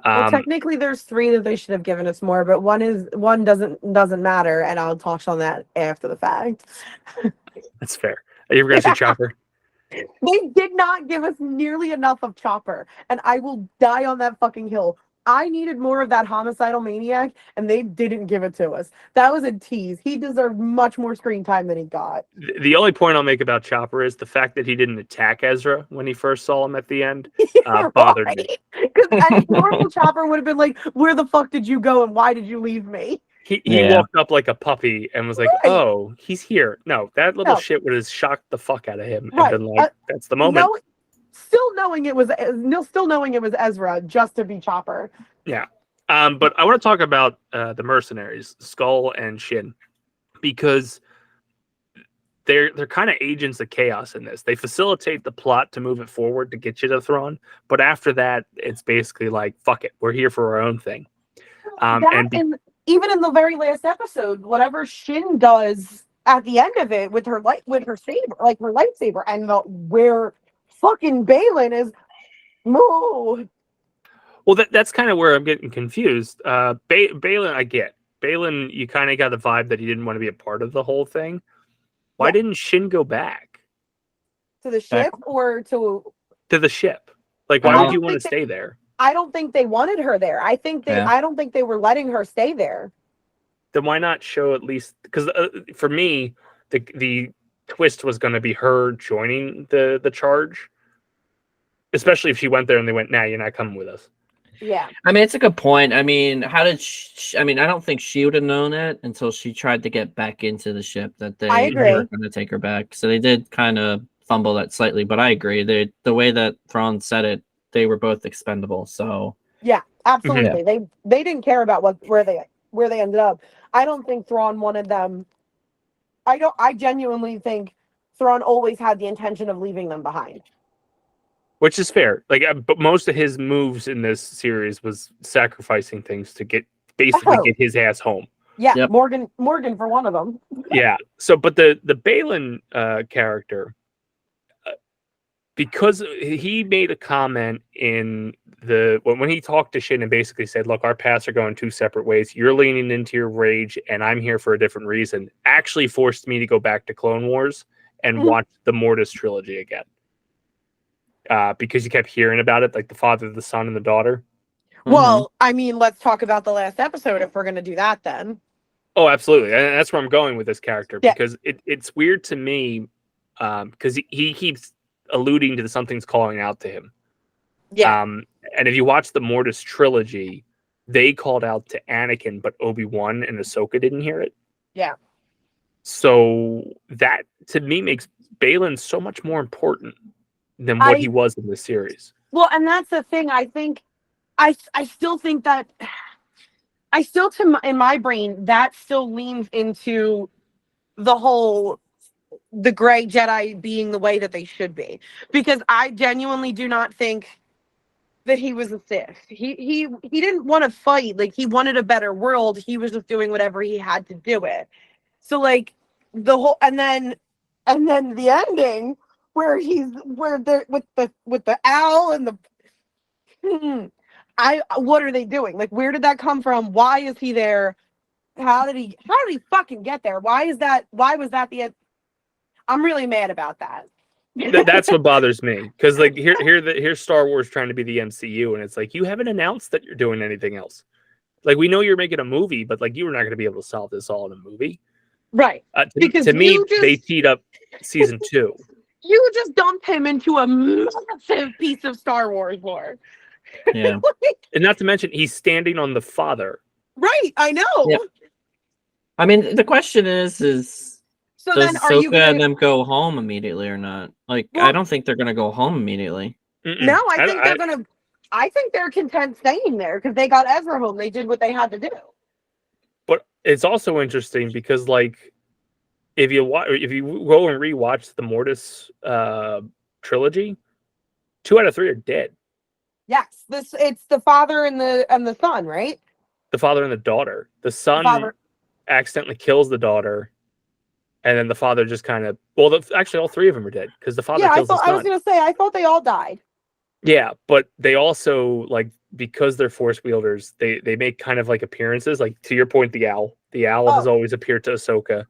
Well, technically, there's 3 that they should have given us more, but one doesn't matter, and I'll touch on that after the fact. That's fair. Are you ever going to say Chopper? They did not give us nearly enough of Chopper, and I will die on that fucking hill. I needed more of that homicidal maniac, and they didn't give it to us. That was a tease. He deserved much more screen time than he got. The only point I'll make about Chopper is the fact that he didn't attack Ezra when he first saw him at the end bothered me. Because any normal Chopper would have been like, where the fuck did you go and why did you leave me? He walked up like a puppy and was like, oh, he's here. No, that little shit would have shocked the fuck out of him and been like, that's the moment. Still knowing it was Ezra just to be Chopper. Yeah. But I want to talk about the mercenaries, Skull and Shin, because they're kind of agents of chaos in this. They facilitate the plot to move it forward to get you to Thrawn, but after that, it's basically like, fuck it, we're here for our own thing. Even in the very last episode, whatever Shin does at the end of it with her saber, like her lightsaber, and where fucking Baylan is, moo. Well, that's kind of where I'm getting confused. Baylan, I get. Baylan, you kind of got the vibe that he didn't want to be a part of the whole thing. Why didn't Shin go back? To the ship or to the ship? Like, why would you want to stay there? I don't think they wanted her there. I don't think they were letting her stay there. Then why not show at least? Because for me, the twist was going to be her joining the charge, especially if she went there and they went, "Nah, you're not coming with us." Yeah. I mean, it's a good point. I mean, how did I don't think she would have known it until she tried to get back into the ship that they were going to take her back. So they did kind of fumble that slightly, but I agree. The way that Thrawn said it, they were both expendable. So yeah, absolutely. Mm-hmm. They didn't care about where they ended up. I don't think Thrawn wanted them. I genuinely think Thrawn always had the intention of leaving them behind. Which is fair. Like, but most of his moves in this series was sacrificing things to get his ass home. Yeah, yep. Morgan for one of them. Yeah. So, but the Baylan character, because he made a comment in when he talked to Shin and basically said, "Look, our paths are going 2 separate ways. You're leaning into your rage, and I'm here for a different reason." Actually, forced me to go back to Clone Wars and watch the Mortis trilogy again. Because you kept hearing about it, like the father, the son, and the daughter. Well, I mean, let's talk about the last episode if we're going to do that then. Oh, absolutely. And that's where I'm going with this character, because it's weird to me because he keeps alluding to something's calling out to him. Yeah. And if you watch the Mortis trilogy, they called out to Anakin, but Obi-Wan and Ahsoka didn't hear it. Yeah. So that, to me, makes Baylan so much more important than what he was in the series. Well, and that's the thing. I think I still think that in my brain that still leans into the gray Jedi being the way that they should be, because I genuinely do not think that he was a Sith. He didn't want to fight. Like, he wanted a better world. He was just doing whatever he had to do it. So like the whole and then the ending where they're with the owl and the what are they doing? Like, where did that come from? Why is he there? How did he fucking get there? Why was that the I'm really mad about that. That's what bothers me, because like here's Star Wars trying to be the MCU, and it's like, you haven't announced that you're doing anything else. Like, we know you're making a movie, but like, you were not going to be able to solve this all in a movie, Right? Because to me, they teed up season 2. You just dumped him into a massive piece of Star Wars lore. Yeah. And not to mention, he's standing on the father. Right, I know. Yep. I mean, the question is so does then are you Ahsoka and them go home immediately or not? Like, I don't think they're gonna go home immediately. No, I think they're content staying there because they got Ezra home. They did what they had to do. But it's also interesting because, like, if you go and rewatch the Mortis trilogy, 2 out of 3 are dead. Yes, it's the father and the son, right? The father and the daughter. The son accidentally kills the daughter, and then the father just kind of actually all 3 of them are dead because the father kills the son. I was gonna say I thought they all died. Yeah, but they also, like, because they're force wielders, they make kind of like appearances. Like, to your point, the owl has always appeared to Ahsoka.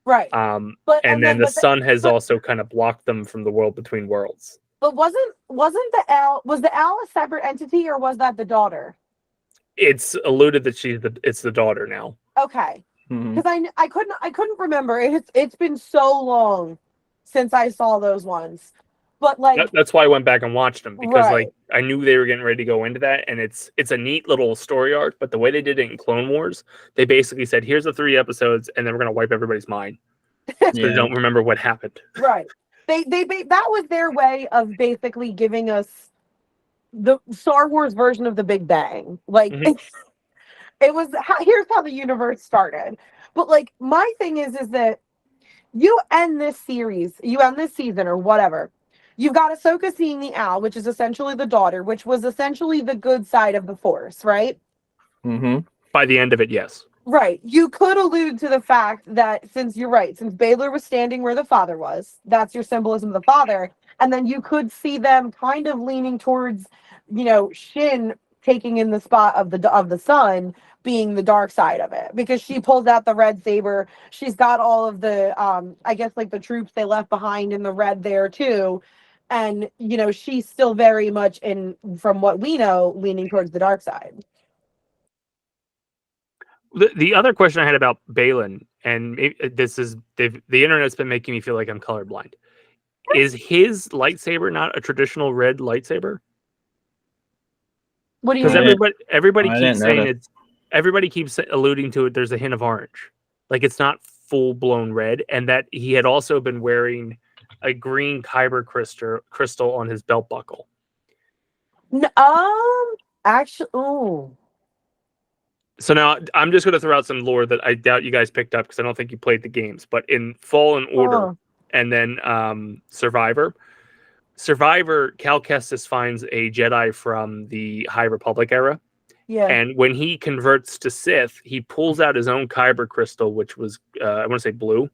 Right. And then the son has also kind of blocked them from the world between worlds. But was the owl a separate entity, or was that the daughter? It's alluded that it's the daughter now. Okay. Because I couldn't remember. It's been so long since I saw those ones. But like, that's why I went back and watched them, because like, I knew they were getting ready to go into that, and it's a neat little story arc. But the way they did it in Clone Wars, they basically said, here's the 3 episodes, and then we're gonna wipe everybody's mind so they don't remember what happened. Right. They that was their way of basically giving us the Star Wars version of the Big Bang. Like, it was here's how the universe started. But like, my thing is that you end this season or whatever. You've got Ahsoka seeing the owl, which is essentially the daughter, which was essentially the good side of the Force, right? By the end of it, yes. Right. You could allude to the fact that since Baylor was standing where the father was, that's your symbolism of the father. And then you could see them kind of leaning towards, Shin taking in the spot of the son being the dark side of it, because she pulls out the red saber. She's got all of the, I guess, like the troops they left behind in the red there too. And, she's still very much from what we know, leaning towards the dark side. The other question I had about Balin, and the internet's been making me feel like I'm colorblind. Is his lightsaber not a traditional red lightsaber? What do you mean? Because everybody keeps saying everybody keeps alluding to it. There's a hint of orange, like it's not full blown red, and that he had also been wearing a green kyber crystal on his belt buckle. Actually, ooh. So now I'm just going to throw out some lore that I doubt you guys picked up because I don't think you played the games. But in Fallen Order and then Survivor, Cal Kestis finds a Jedi from the High Republic era. Yeah. And when he converts to Sith, he pulls out his own kyber crystal, which was, I want to say blue,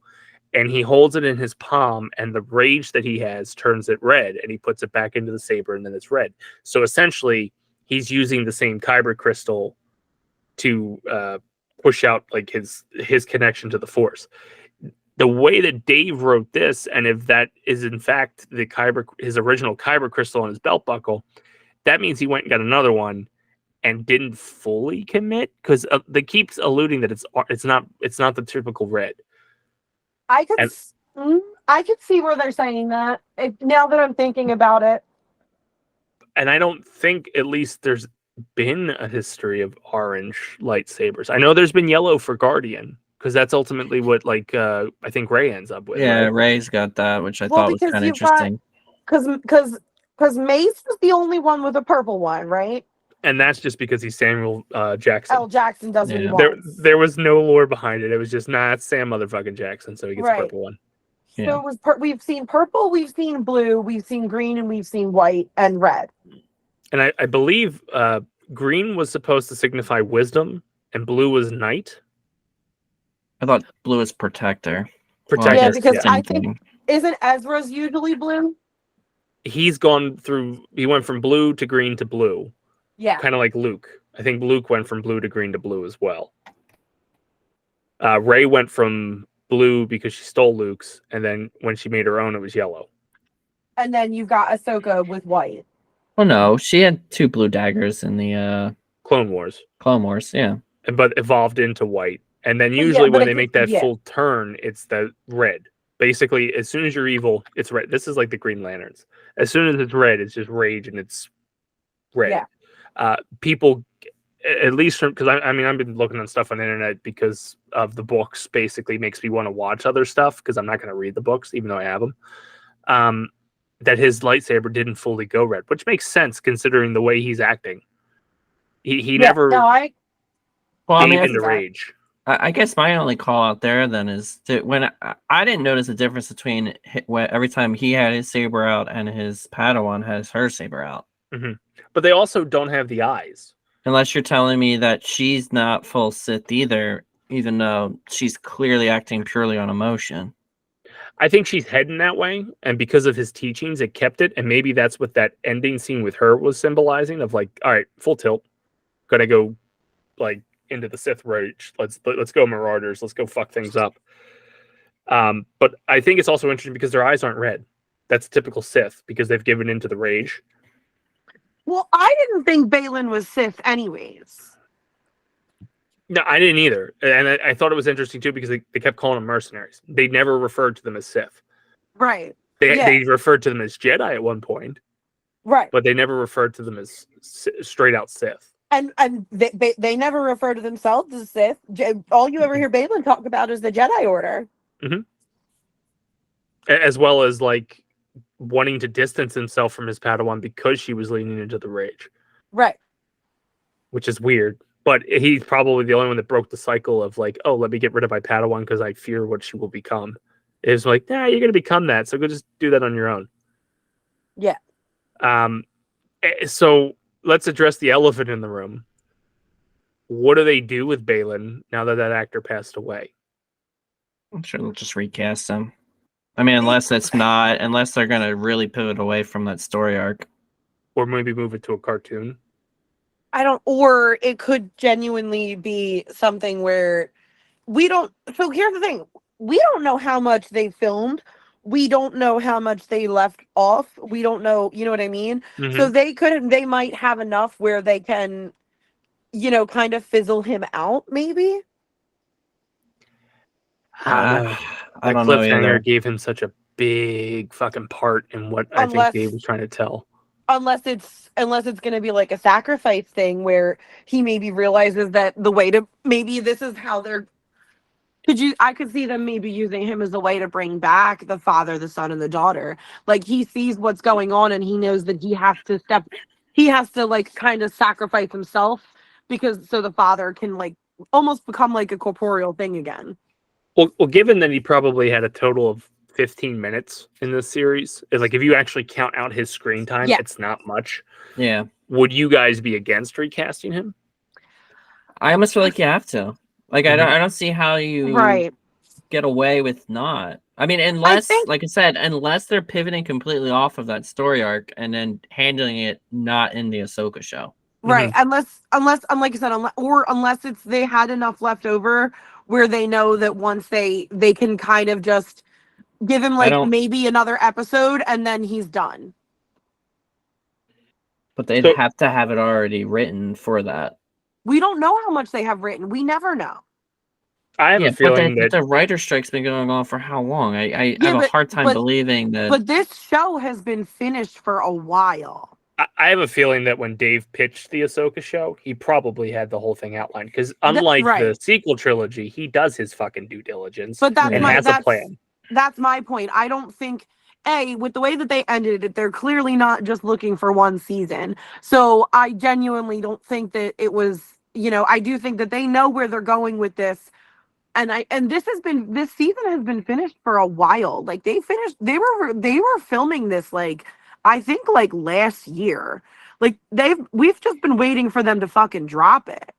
and he holds it in his palm, and the rage that he has turns it red, and he puts it back into the saber, and then it's red. So essentially, he's using the same kyber crystal to push out like his connection to the Force. The way that Dave wrote this, and if that is in fact his original kyber crystal on his belt buckle, that means he went and got another one and didn't fully commit, because they keeps alluding that it's not the typical red. I could see where they're saying that now that I'm thinking about it. And I don't think, at least, there's been a history of orange lightsabers. I know there's been yellow for Guardian, because that's ultimately what I think Rey ends up with. Yeah, right? Rey's got that, which I thought was kind of interesting. Because Mace was the only one with a purple one, right? And that's just because he's Samuel Jackson. L. Jackson does what he wants. There was no lore behind it. It was just, it's Sam motherfucking Jackson, so he gets a purple one. So we've seen purple, we've seen blue, we've seen green, and we've seen white and red. And I believe green was supposed to signify wisdom, and blue was knight. I thought blue is protector. Protector. Yeah, because I think, isn't Ezra's usually blue? he's gone through. He went from blue to green to blue. Yeah. Kind of like Luke. I think Luke went from blue to green to blue as well. Rey went from blue because she stole Luke's, and then when she made her own, it was yellow. And then you've got Ahsoka with white. Well, no, she had 2 blue daggers in the Clone Wars. Clone Wars, yeah. But evolved into white. And then usually when they make that full turn, it's the red. Basically, as soon as you're evil, it's red. This is like the Green Lanterns. As soon as it's red, it's just rage and it's red. Yeah. People, at least from, because I mean, I've been looking on stuff on the internet because of the books, basically makes me want to watch other stuff because I'm not going to read the books, even though I have them. That his lightsaber didn't fully go red, which makes sense considering the way he's acting. He never gave into rage. I guess my only call out there then is that when I didn't notice the difference between every time he had his saber out and his Padawan has her saber out. Mm-hmm. But they also don't have the eyes. Unless you're telling me that she's not full Sith either, even though she's clearly acting purely on emotion. I think she's heading that way, and because of his teachings, it kept it. And maybe that's what that ending scene with her was symbolizing of like, all right, full tilt, gonna go like into the Sith rage. Let's go Marauders. Let's go fuck things up. But I think it's also interesting because their eyes aren't red. That's typical Sith because they've given into the rage. Well, I didn't think Baylan was Sith anyways. No, I didn't either. And I thought it was interesting too because they kept calling them mercenaries. They never referred to them as Sith. Right. They referred to them as Jedi at one point. Right. But they never referred to them as straight out Sith. And they never refer to themselves as Sith. All you ever hear Baylan talk about is the Jedi Order. Mm-hmm. As well as like wanting to distance himself from his Padawan because she was leaning into the rage. Right. Which is weird. But he's probably the only one that broke the cycle of like, oh, let me get rid of my Padawan because I fear what she will become. It's like, nah, you're going to become that. So go just do that on your own. Yeah. So let's address the elephant in the room. What do they do with Baylan now that that actor passed away? I'm sure they'll just recast him. I mean, unless they're going to really pivot away from that story arc. Or maybe move it to a cartoon. Or it could genuinely be something where so here's the thing. We don't know how much they filmed. We don't know how much they left off. We don't know, you know what I mean? Mm-hmm. So they might have enough where they can, kind of fizzle him out, maybe. I don't know. Cliffhanger gave him such a big fucking part in what I think Dave was trying to tell. Unless it's going to be like a sacrifice thing where he maybe realizes that the way to, maybe this is how they're, I could see them maybe using him as a way to bring back the father, the son, and the daughter. Like he sees what's going on and he knows that he has to like kind of sacrifice himself so the father can like almost become like a corporeal thing again. Well, given that he probably had a total of 15 minutes in this series, like if you actually count out his screen time, It's not much. Yeah. Would you guys be against recasting him? I almost feel like you have to. Like I don't see how you get away with not. I mean, unless like I said, unless they're pivoting completely off of that story arc and then handling it not in the Ahsoka show. Right. Mm-hmm. Unless like I said, unless it's they had enough left over where they know that once they can kind of just give him like maybe another episode and then he's done. But they'd have to have it already written for that. We don't know how much they have written. We never know. I have a feeling that the writer strike's been going on for how long? I have a hard time believing that. But this show has been finished for a while. I have a feeling that when Dave pitched the Ahsoka show, he probably had the whole thing outlined. Because unlike the sequel trilogy, he does his fucking due diligence and has a plan. That's my point. I don't think, with the way that they ended it, they're clearly not just looking for one season. So I genuinely don't think that it was, I do think that they know where they're going with this. And this season has been finished for a while. Like they were filming this like, I think like last year. Like we've just been waiting for them to fucking drop it.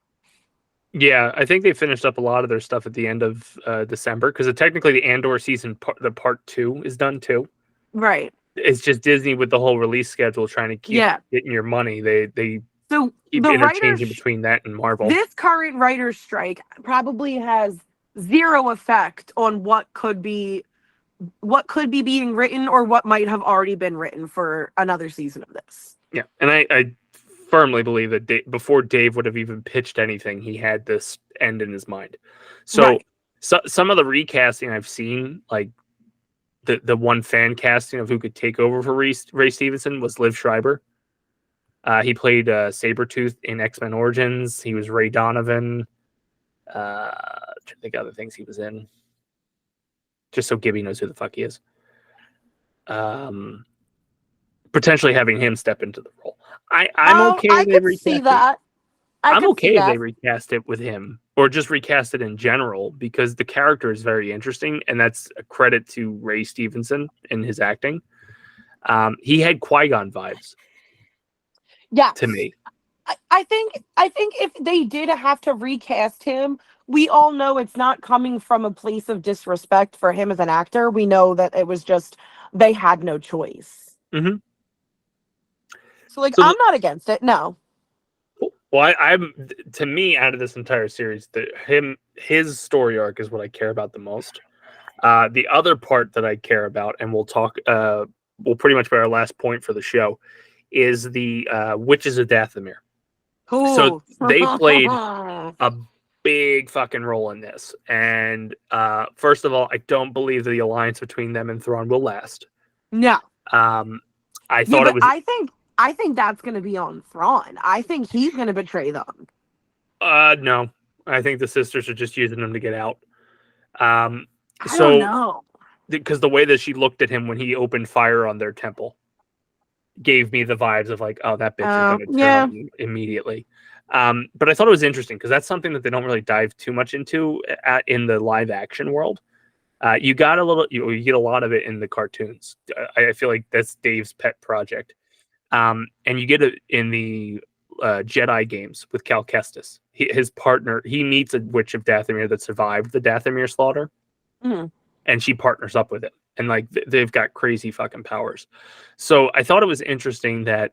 Yeah, I think they finished up a lot of their stuff at the end of December because technically the Andor season, the part 2 is done too. Right. it's just Disney with the whole release schedule trying to keep getting your money. They so keep the interchanging between that and Marvel. This current writer's strike probably has zero effect on what could be being written or what might have already been written for another season of this. Yeah, and I firmly believe that before Dave would have even pitched anything, he had this end in his mind. So, some of the recasting I've seen, like the one fan casting of who could take over for Ray Stevenson was Liv Schreiber. He played Sabretooth in X-Men Origins. He was Ray Donovan. I think other things he was in. Just so Gibby knows who the fuck he is. Potentially having him step into the role. I'm okay if they recast see that. I'm okay if they recast it with him or just recast it in general because the character is very interesting and that's a credit to Ray Stevenson in his acting. He had Qui-Gon vibes. Yeah. To me. I think if they did have to recast him, we all know it's not coming from a place of disrespect for him as an actor. We know that it was just they had no choice. Mm-hmm. So I'm not against it. No. Well, I'm to me out of this entire series, his story arc is what I care about the most. The other part that I care about, and we'll talk, will pretty much be our last point for the show, is the Witches of Dathomir. Ooh. So they played a big fucking role in this, and first of all, I don't believe the alliance between them and Thrawn will last. No. I thought it was. I think that's going to be on Thrawn. I think he's going to betray them. No. I think the sisters are just using them to get out. I don't know. Because the way that she looked at him when he opened fire on their temple gave me the vibes of like, oh, that bitch is going to turn on immediately. But I thought it was interesting because that's something that they don't really dive too much into in the live action world. You got a little, you get a lot of it in the cartoons. I feel like that's Dave's pet project. And you get it in the Jedi games with Cal Kestis. His partner, he meets a witch of Dathomir that survived the Dathomir slaughter, and she partners up with him. And like they've got crazy fucking powers. So I thought it was interesting that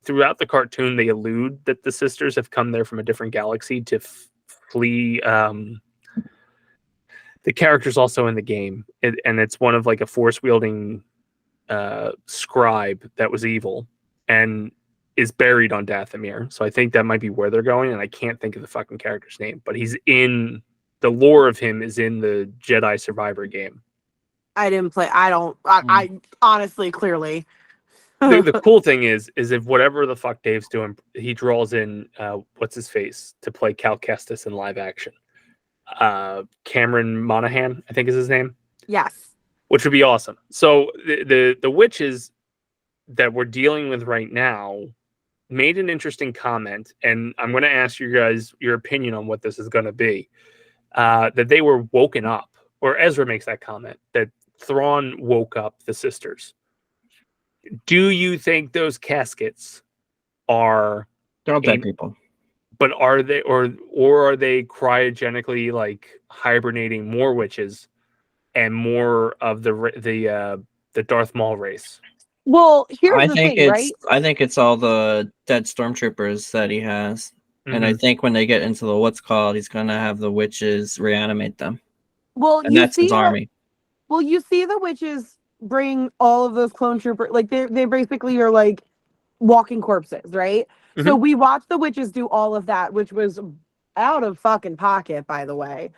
throughout the cartoon they allude that the sisters have come there from a different galaxy to flee. The character's also in the game, and it's one of like a force wielding scribe that was evil and is buried on Dathomir. So I think that might be where they're going, and I can't think of the fucking character's name, but he's in the lore of him is in the Jedi Survivor game. I didn't play. I honestly, clearly. The cool thing is if whatever the fuck Dave's doing, he draws in what's his face to play Cal Kestis in live action. Cameron Monaghan, I think is his name. Yes. Which would be awesome. So the witches that we're dealing with right now made an interesting comment, and I'm going to ask you guys your opinion on what this is going to be. That they were woken up, or Ezra makes that comment, that Thrawn woke up the sisters. Do you think those caskets are... They're all dead people. But are they, or are they cryogenically like hibernating more witches and more of the Darth Maul race? Well, here's the thing, right? I think it's all the dead stormtroopers that he has. Mm-hmm. And I think when they get into the what's called, he's going to have the witches reanimate them. Well, and that's his army. Well, you see the witches bring all of those clone troopers, like they basically are like walking corpses, right? Mm-hmm. So we watched the witches do all of that, which was out of fucking pocket, by the way.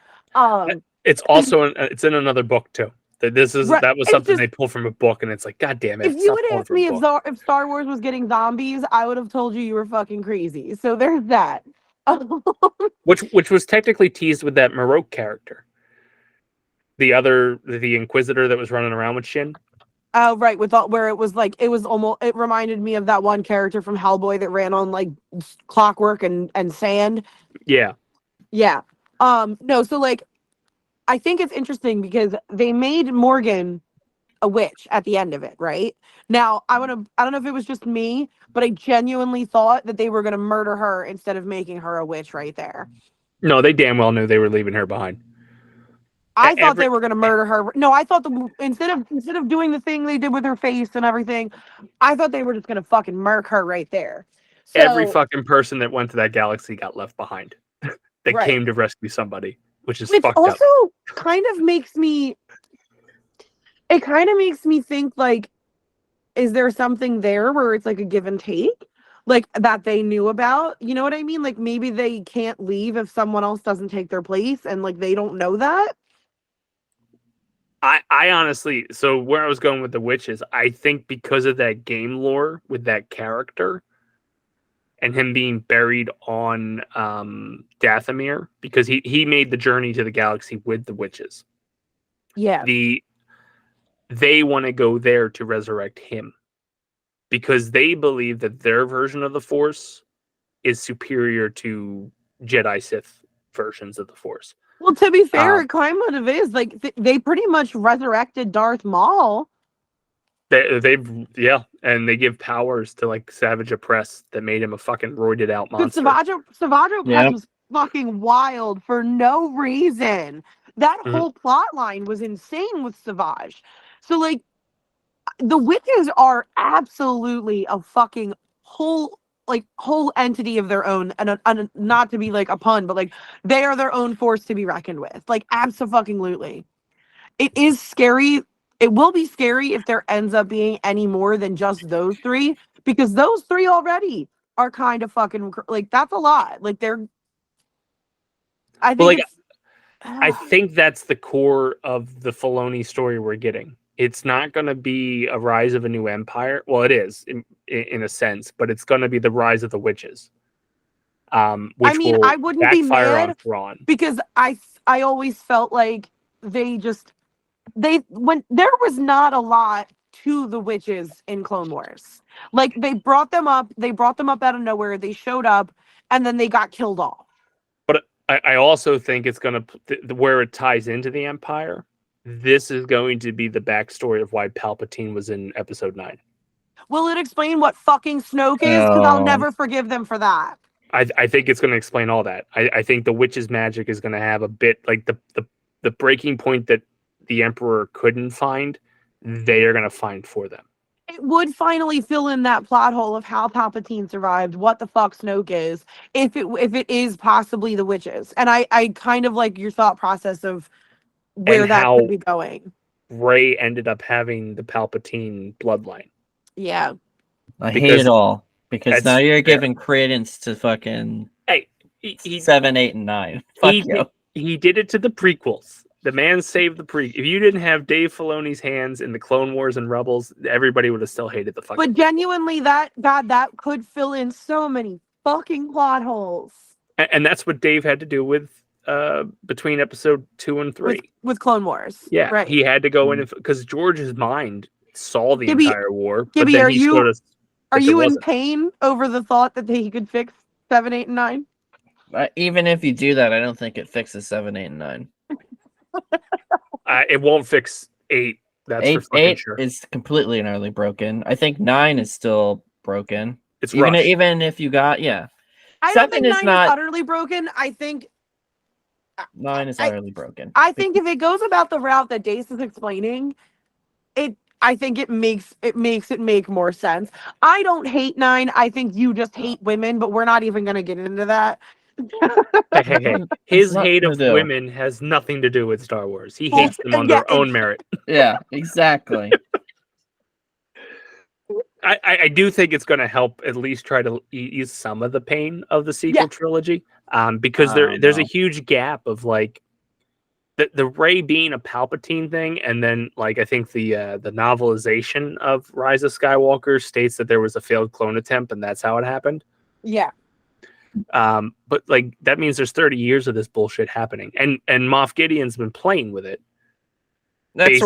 It's also it's in another book too. That was something they pulled from a book, and it's like, God damn it! If you had asked me if Star Wars was getting zombies, I would have told you were fucking crazy. So there's that. which was technically teased with that Marok character, the Inquisitor that was running around with Shin. Oh, right, where it was like it reminded me of that one character from Hellboy that ran on like clockwork and sand. Yeah. Yeah. No, so like I think it's interesting because they made Morgan a witch at the end of it, right? Now, I don't know if it was just me, but I genuinely thought that they were going to murder her instead of making her a witch right there. No, they damn well knew they were leaving her behind. I thought they were going to murder her. No, I thought instead of doing the thing they did with her face and everything, I thought they were just going to fucking murk her right there. So, every fucking person that went to that galaxy got left behind. That right. came to rescue somebody, which is Which fucked also up. kind of makes me. It kind of makes me think like, is there something there where it's like a give and take, like that they knew about? You know what I mean? Like maybe they can't leave if someone else doesn't take their place, and like they don't know that. I honestly, so where I was going with the witches, I think because of that game lore with that character and him being buried on Dathomir, because he made the journey to the galaxy with the witches. Yeah. They want to go there to resurrect him because they believe that their version of the Force is superior to Jedi Sith versions of the Force. Well, to be fair, it kind of is like they pretty much resurrected Darth Maul. They've and they give powers to like Savage Opress that made him a fucking roided out monster. Savage Opress was fucking wild for no reason. That whole plot line was insane with Savage. So like the witches are absolutely a fucking whole entity of their own, and not to be like a pun, but like they are their own force to be reckoned with. Like absolutely. It is scary. It will be scary if there ends up being any more than just those three, because those three already are kind of fucking like that's a lot. Like I think that's the core of the Filoni story we're getting. It's not going to be a rise of a new empire. Well, it is in a sense, but it's going to be the rise of the witches. Which I wouldn't be mad on Thrawn, because I always felt like when there was not a lot to the witches in Clone Wars. Like they brought them up out of nowhere. They showed up and then they got killed off. But I also think it's going to where it ties into the Empire. This is going to be the backstory of why Palpatine was in Episode 9. Will it explain what fucking Snoke is? Because I'll never forgive them for that. I think it's going to explain all that. I think the witch's magic is going to have a bit like the breaking point that the Emperor couldn't find. They are going to find for them. It would finally fill in that plot hole of how Palpatine survived, what the fuck Snoke is, if it is possibly the witches. And I kind of like your thought process of where that could be going. Rey ended up having the Palpatine bloodline. Yeah. I hate it all because now you're giving credence to fucking 7, 8, and 9. Fuck you. He did it to the prequels. The man saved the If you didn't have Dave Filoni's hands in the Clone Wars and Rebels, everybody would have still hated the fucking. But genuinely, that could fill in so many fucking plot holes. And that's what Dave had to do with between Episode 2 and 3 with Clone Wars. Yeah, right. He had to go in because George's mind saw the entire war. Gibby, are you in pain over the thought that he could fix 7, 8, and 9? Even if you do that, I don't think it fixes 7, 8, and 9. It won't fix 8. That's 8, for fucking 8 sure. is completely and utterly broken. I think 9 is still broken. It's even if you got I don't think 9 is utterly broken. I think 9 is utterly broken. I think if it goes about the route that Dace is explaining, I think it makes it make more sense. I don't hate 9. I think you just hate women, but we're not even going to get into that. Hey. His hate of women has nothing to do with Star Wars. He hates them on their own merit. Yeah, exactly. I do think it's going to help at least try to ease some of the pain of the sequel trilogy, because there's a huge gap of like the Rey being a Palpatine thing, and then like I think the novelization of Rise of Skywalker states that there was a failed clone attempt, and that's how it happened. Yeah. But like that means there's 30 years of this bullshit happening, and Moff Gideon's been playing with it. That's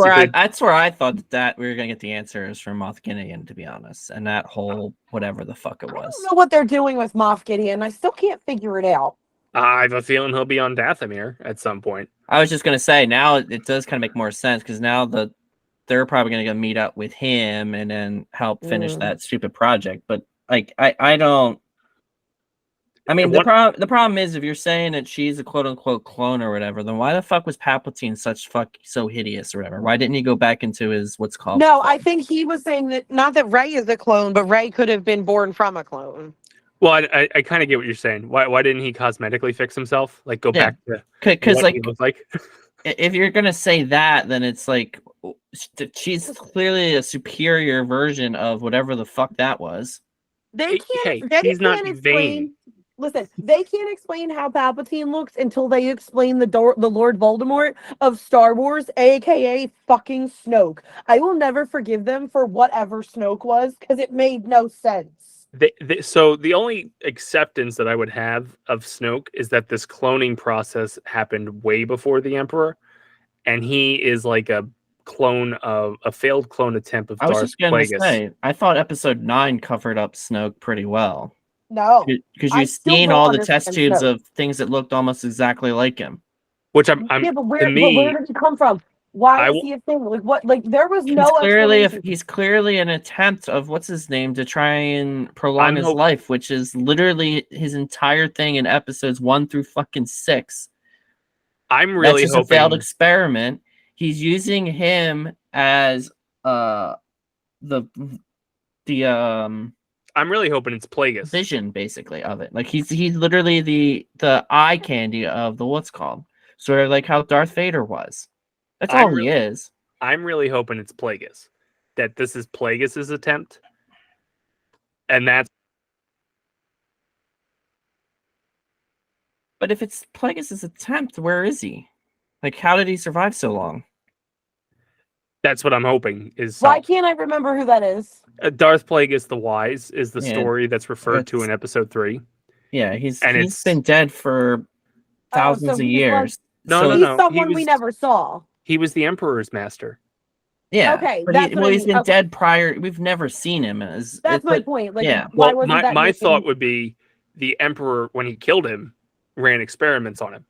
where I thought that we were gonna get the answers from Moff Gideon, to be honest, and that whole whatever the fuck it was. I don't know what they're doing with Moff Gideon. I still can't figure it out. I have a feeling he'll be on Dathomir at some point. I was just gonna say now it does kind of make more sense because now they're probably gonna go meet up with him and then help finish that stupid project. But like I don't. I mean, the problem is if you're saying that she's a quote unquote clone or whatever, then why the fuck was Palpatine so hideous or whatever? Why didn't he go back into his what's called? No, I think he was saying that not that Rey is a clone, but Rey could have been born from a clone. Well, I kind of get what you're saying. Why didn't he cosmetically fix himself? Like go back to because what he looked like. If you're gonna say that, then it's like she's clearly a superior version of whatever the fuck that was. They can't. Hey, they he's not can't vain. explain. Listen, they can't explain how Palpatine looks until they explain the Lord Voldemort of Star Wars, aka fucking Snoke. I will never forgive them for whatever Snoke was because it made no sense. So the only acceptance that I would have of Snoke is that this cloning process happened way before the Emperor, and he is like a failed clone attempt of I was Darth just gonna Plagueis. say, I thought Episode 9 covered up Snoke pretty well. No, because I you've still seen don't all the test understand tubes Snoke. of things that looked almost exactly like him. Which I'm Yeah, but where to me, did he come from? Why is he a thing? Like what? Like there was no explanation. He's clearly an attempt of what's his name to try and prolong his hope- life, which is literally his entire thing in episodes 1 through fucking 6. I'm really That's just hoping a failed experiment. He's using him as I'm really hoping it's Plagueis. vision basically of it. Like he's literally the eye candy of the what's called. Sort of like how Darth Vader was. That's all he is. I'm really hoping it's Plagueis. That this is Plagueis' attempt. And that's But if it's Plagueis' attempt, where is he? Like how did he survive so long? That's what I'm hoping is. Why can't I remember who that is? Darth Plagueis the Wise is the story that's referred to in episode 3. Yeah, he's been dead for thousands of years. He's someone we never saw. He was the Emperor's master. Yeah. Okay, but he's been dead prior. We've never seen him as. That's my point. Like, yeah. Why well, wasn't that my thought would be the Emperor, when he killed him, ran experiments on him.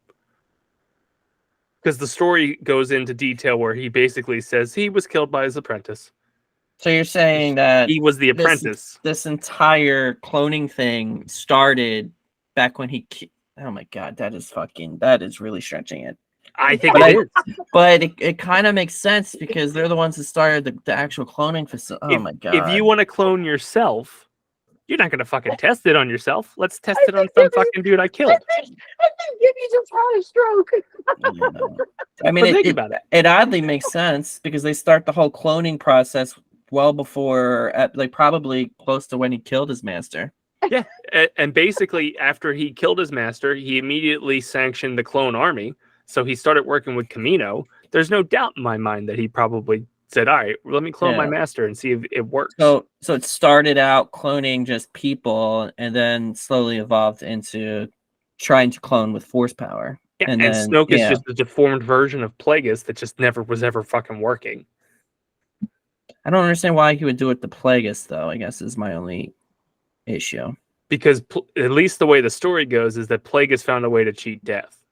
Because the story goes into detail where he basically says he was killed by his apprentice. So you're saying that he was the apprentice. This entire cloning thing started back when he. Oh my god, that is really stretching it. I think it is. But it kind of makes sense because they're the ones that started the actual cloning facility. Oh my god. If you want to clone yourself, you're not going to fucking test it on yourself. Let's test it on some fucking dude I killed. I think Gibby just had a stroke. I mean, think about it. It oddly makes sense because they start the whole cloning process well before, like probably close to when he killed his master. Yeah, and basically after he killed his master, he immediately sanctioned the clone army. So he started working with Kamino. There's no doubt in my mind that he probably said, all right, let me clone my master and see if it works. So it started out cloning just people and then slowly evolved into trying to clone with force power. Yeah, and Snoke is just a deformed version of Plagueis that just never was ever fucking working. I don't understand why he would do it to Plagueis, though, I guess is my only issue. Because at least the way the story goes is that Plagueis found a way to cheat death.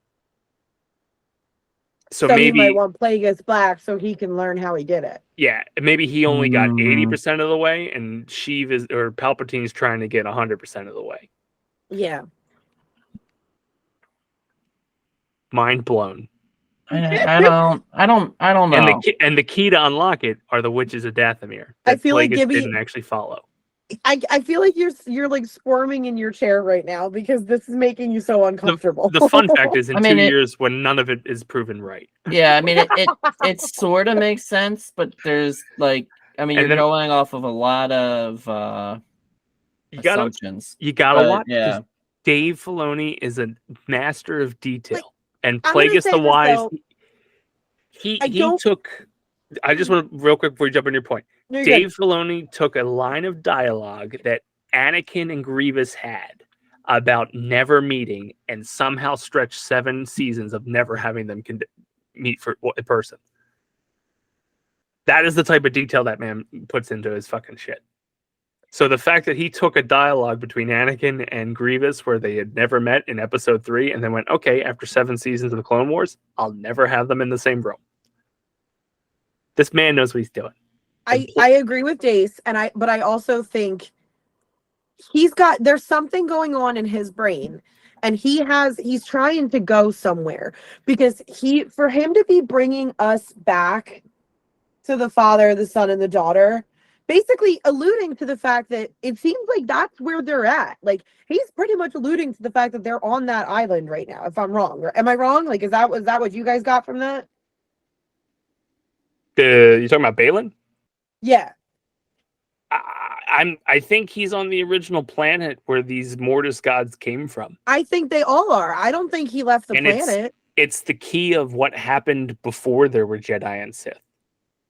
So maybe he might want Plagueis back so he can learn how he did it. Yeah, maybe he only got 80% of the way, and Palpatine's trying to get 100% of the way. Yeah. Mind blown. I don't know. And the key to unlock it are the witches of Dathomir. I feel like Gibby didn't actually follow. I feel like you're like squirming in your chair right now because this is making you so uncomfortable. The fun fact is in 2 years when none of it is proven right. Yeah, I mean it sort of makes sense, but there's like you're going off of a lot of assumptions. You gotta watch. Yeah. Dave Filoni is a master of detail. And Plagueis the Wise, he took. I just want to real quick before you jump on your point. Dave Filoni took a line of dialogue that Anakin and Grievous had about never meeting and somehow stretched 7 seasons of never having them meet for a person. That is the type of detail that man puts into his fucking shit. So the fact that he took a dialogue between Anakin and Grievous where they had never met in episode 3 and then went, okay, after 7 seasons of the Clone Wars, I'll never have them in the same room. This man knows what he's doing. I agree with Dace, but I also think there's something going on in his brain, and he's trying to go somewhere, because for him to be bringing us back to the Father, the Son, and the Daughter, basically alluding to the fact that it seems like that's where they're at. Like, he's pretty much alluding to the fact that they're on that island right now, if I'm wrong. Or am I wrong? Like, is that what you guys got from that? You talking about Balin? Yeah. I think he's on the original planet where these Mortis gods came from. I think they all are. I don't think he left the planet. It's the key of what happened before there were Jedi and Sith.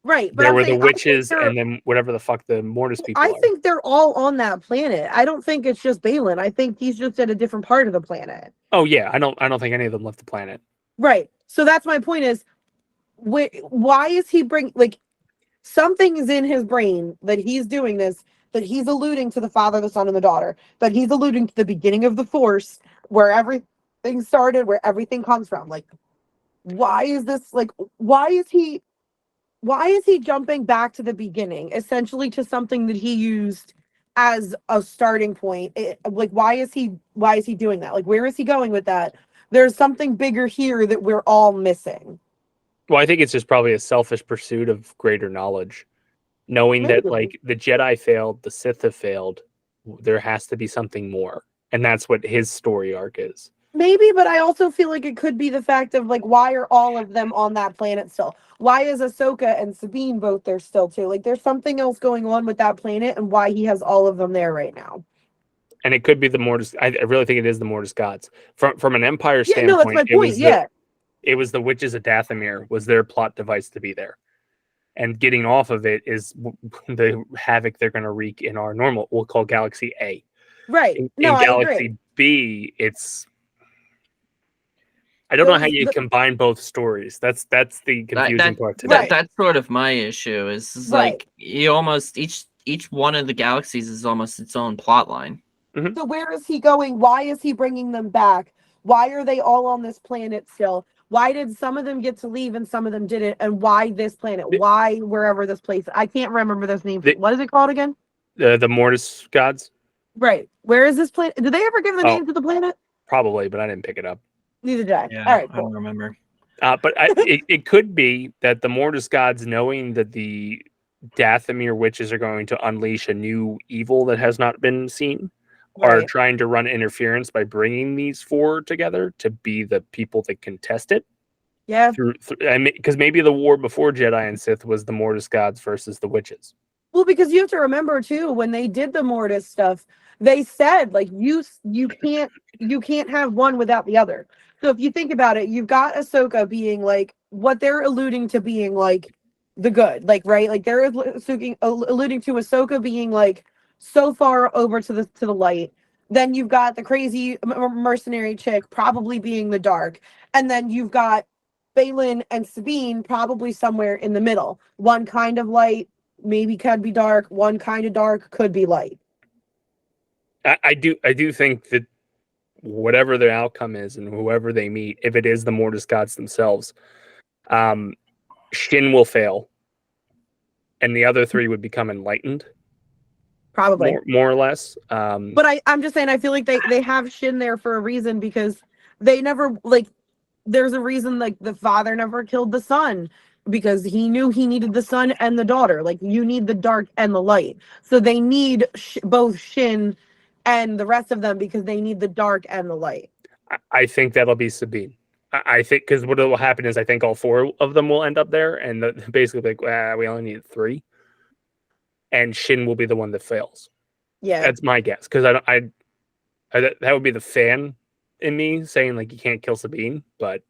Right. But there were the witches and then whatever the fuck the Mortis people are. I think they're all on that planet. I don't think it's just Balin. I think he's just at a different part of the planet. Oh yeah, I don't think any of them left the planet. Right. So that's my point is, why is he something is in his brain that he's doing this, that he's alluding to the Father, the Son, and the Daughter, but he's alluding to the beginning of the Force, where everything started, where everything comes from. Like, why is this, why is he jumping back to the beginning, essentially to something that he used as a starting point? Why is he doing that? Like, where is he going with that? There's something bigger here that we're all missing. Well, I think it's just probably a selfish pursuit of greater knowledge. Knowing that, like, the Jedi failed, the Sith have failed, there has to be something more. And that's what his story arc is. Maybe, but I also feel like it could be the fact of, like, why are all of them on that planet still? Why is Ahsoka and Sabine both there still, too? Like, there's something else going on with that planet, and why he has all of them there right now. And it could be the Mortis. I really think it is the Mortis gods. From an Empire standpoint, no, that's my point, it was the witches of Dathomir was their plot device to be there. And getting off of it is the havoc they're going to wreak in our normal, we'll call Galaxy A. Right. In Galaxy B, it's... I don't know how you combine both stories. That's the confusing part today. That's sort of my issue. Is like you almost each one of the galaxies is almost its own plot line. Mm-hmm. So where is he going? Why is he bringing them back? Why are they all on this planet still? Why did some of them get to leave and some of them didn't? And why this planet? Why wherever this place? I can't remember this name. What is it called again? The Mortis gods. Right. Where is this planet? Did they ever give the name to the planet? Probably, but I didn't pick it up. Neither did I. Yeah, all right, cool. I don't remember. But it could be that the Mortis gods, knowing that the Dathomir witches are going to unleash a new evil that has not been seen, are trying to run interference by bringing these four together to be the people that contest it. Yeah. Because maybe the war before Jedi and Sith was the Mortis gods versus the witches. Well, because you have to remember too, when they did the Mortis stuff, they said like you can't have one without the other. So if you think about it, you've got Ahsoka being like what they're alluding to being like the good, like right, like they're alluding to Ahsoka being like so far over to the light. Then you've got the crazy mercenary chick probably being the dark, and then you've got Balin and Sabine probably somewhere in the middle. One kind of light, maybe could be dark. One kind of dark could be light. I do think that whatever their outcome is and whoever they meet, if it is the Mortis gods themselves, Shin will fail, and the other three would become enlightened. Probably. More or less. But I'm just saying, I feel like they have Shin there for a reason, because they never, like, there's a reason, like, the father never killed the son, because he knew he needed the son and the daughter. Like, you need the dark and the light. So they need both Shin and the rest of them, because they need the dark and the light. I think that'll be Sabine. I think, because what will happen is I think all four of them will end up there, and basically like, we only need three. And Shin will be the one that fails. Yeah, that's my guess. Because that would be the fan in me saying like you can't kill Sabine, but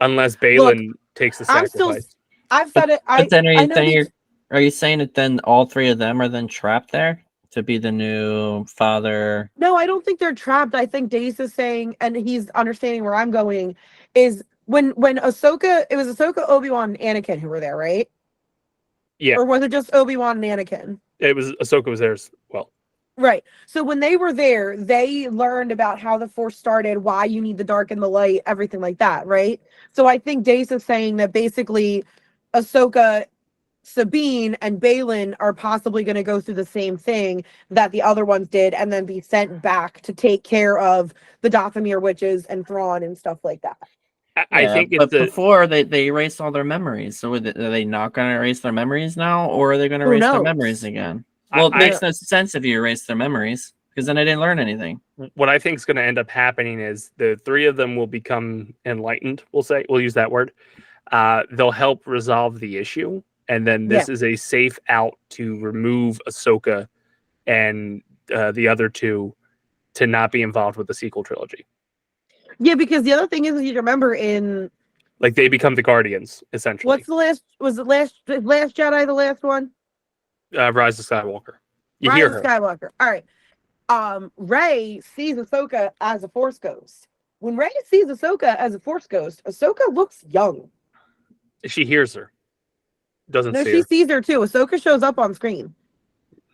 unless Balin takes the sacrifice. I've said it. Are you saying that then all three of them are then trapped there to be the new father? No, I don't think they're trapped. I think Dace is saying, and he's understanding where I'm going, is when Ahsoka, it was Ahsoka, Obi-Wan, and Anakin who were there, right? Yeah. Or was it just Obi-Wan and Anakin? It was Ahsoka was there as well. Right. So when they were there, they learned about how the Force started, why you need the dark and the light, everything like that, right? So I think Dace is saying that basically Ahsoka Sabine and Balin are possibly going to go through the same thing that the other ones did and then be sent back to take care of the Dathomir witches and Thrawn and stuff like that. I think but before they erased all their memories. So are they not going to erase their memories now, or are they going to erase their memories again? Well, it makes no sense if you erase their memories, because then I didn't learn anything. What I think is going to end up happening is the three of them will become enlightened. We'll use that word. They'll help resolve the issue, and then this is a safe out to remove Ahsoka and the other two to not be involved with the sequel trilogy. Yeah, because the other thing is, you remember in like they become the Guardians essentially. What's the last? Was it last Jedi the last one? Rise of Skywalker. You Rise hear of her. Skywalker. All right. Rey sees Ahsoka as a Force ghost. When Rey sees Ahsoka as a Force ghost, Ahsoka looks young. She hears her. Doesn't see she her. sees her too. Ahsoka shows up on screen.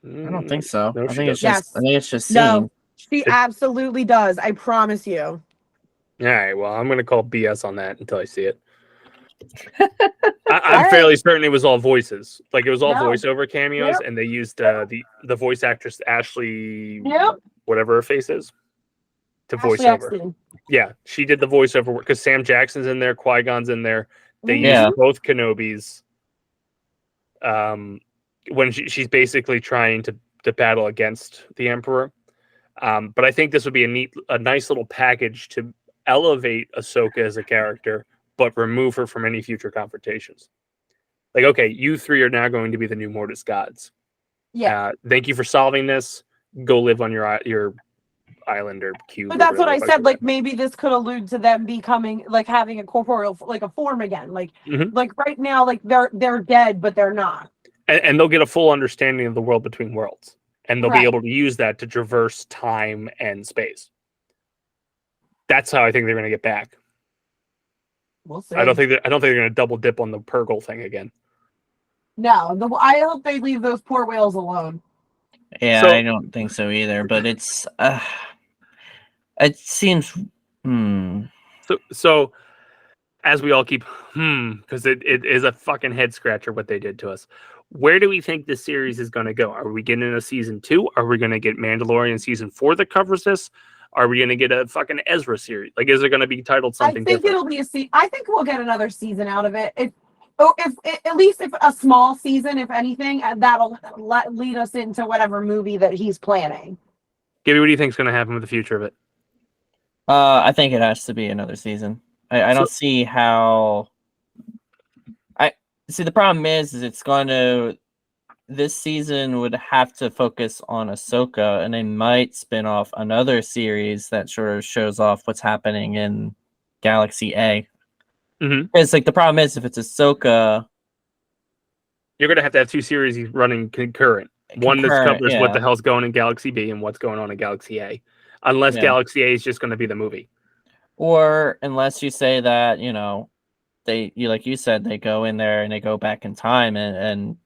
I don't think so. No, I think it's just seen. No, she absolutely does. I promise you. All right. Well, I'm going to call BS on that until I see it. I'm fairly certain it was all voices. Like it was all voiceover cameos, and they used the voice actress Ashley, whatever her face is, to voice over. Yeah, she did the voiceover work because Sam Jackson's in there, Qui-Gon's in there. They used both Kenobis. When she's basically trying to battle against the Emperor. But I think this would be a nice little package to elevate Ahsoka as a character, but remove her from any future confrontations. Like, okay, you three are now going to be the new Mortis gods. Yeah. Thank you for solving this. Go live on your island or cube. But that's what I said. Like maybe this could allude to them becoming like having a corporeal, like a form again. Like like right now, like they're dead, but they're not. And they'll get a full understanding of the world between worlds, and they'll be able to use that to traverse time and space. That's how I think they're going to get back. We'll see. I don't think they're going to double dip on the Purgle thing again. No, I hope they leave those poor whales alone. Yeah, I don't think so either. But it's it seems So as we all keep because it is a fucking head scratcher what they did to us. Where do we think this series is going to go? Are we getting a season 2? Are we going to get Mandalorian season 4 that covers this? Are we going to get a fucking Ezra series? Like, is it going to be titled something different? It'll be I think we'll get another season out of it. If at least if a small season, if anything, that'll lead us into whatever movie that he's planning. Gibby, what do you think is going to happen with the future of it? I think it has to be another season. I don't see how. The problem is it's going to. This season would have to focus on Ahsoka, and they might spin off another series that sort of shows off what's happening in Galaxy A. It's like the problem is if it's Ahsoka, you're going to have 2 series running concurrent. One that covers what the hell's going in Galaxy B and what's going on in Galaxy A, unless Galaxy A is just going to be the movie, or unless you say that like you said, they go in there and they go back in time and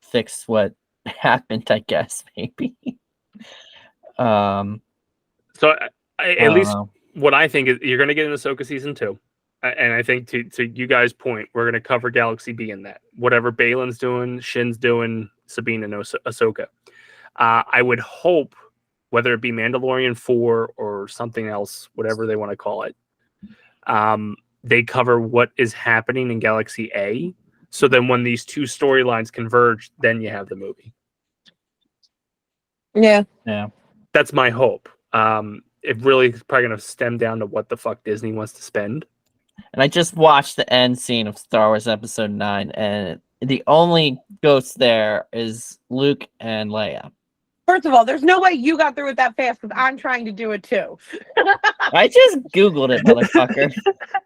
fix what happened, I guess, maybe. So at least what I think is you're going to get an Ahsoka season 2. And I think to you guys' point, we're going to cover Galaxy B in that. Whatever Balin's doing, Shin's doing, Sabine and Ahsoka. I would hope, whether it be Mandalorian 4 or something else, whatever they want to call it, they cover what is happening in Galaxy A. So then when these 2 storylines converge, then you have the movie. Yeah. That's my hope. It really is probably going to stem down to what the fuck Disney wants to spend. And I just watched the end scene of Star Wars Episode 9, and the only ghosts there is Luke and Leia. First of all, there's no way you got through it that fast because I'm trying to do it too. I just Googled it, motherfucker.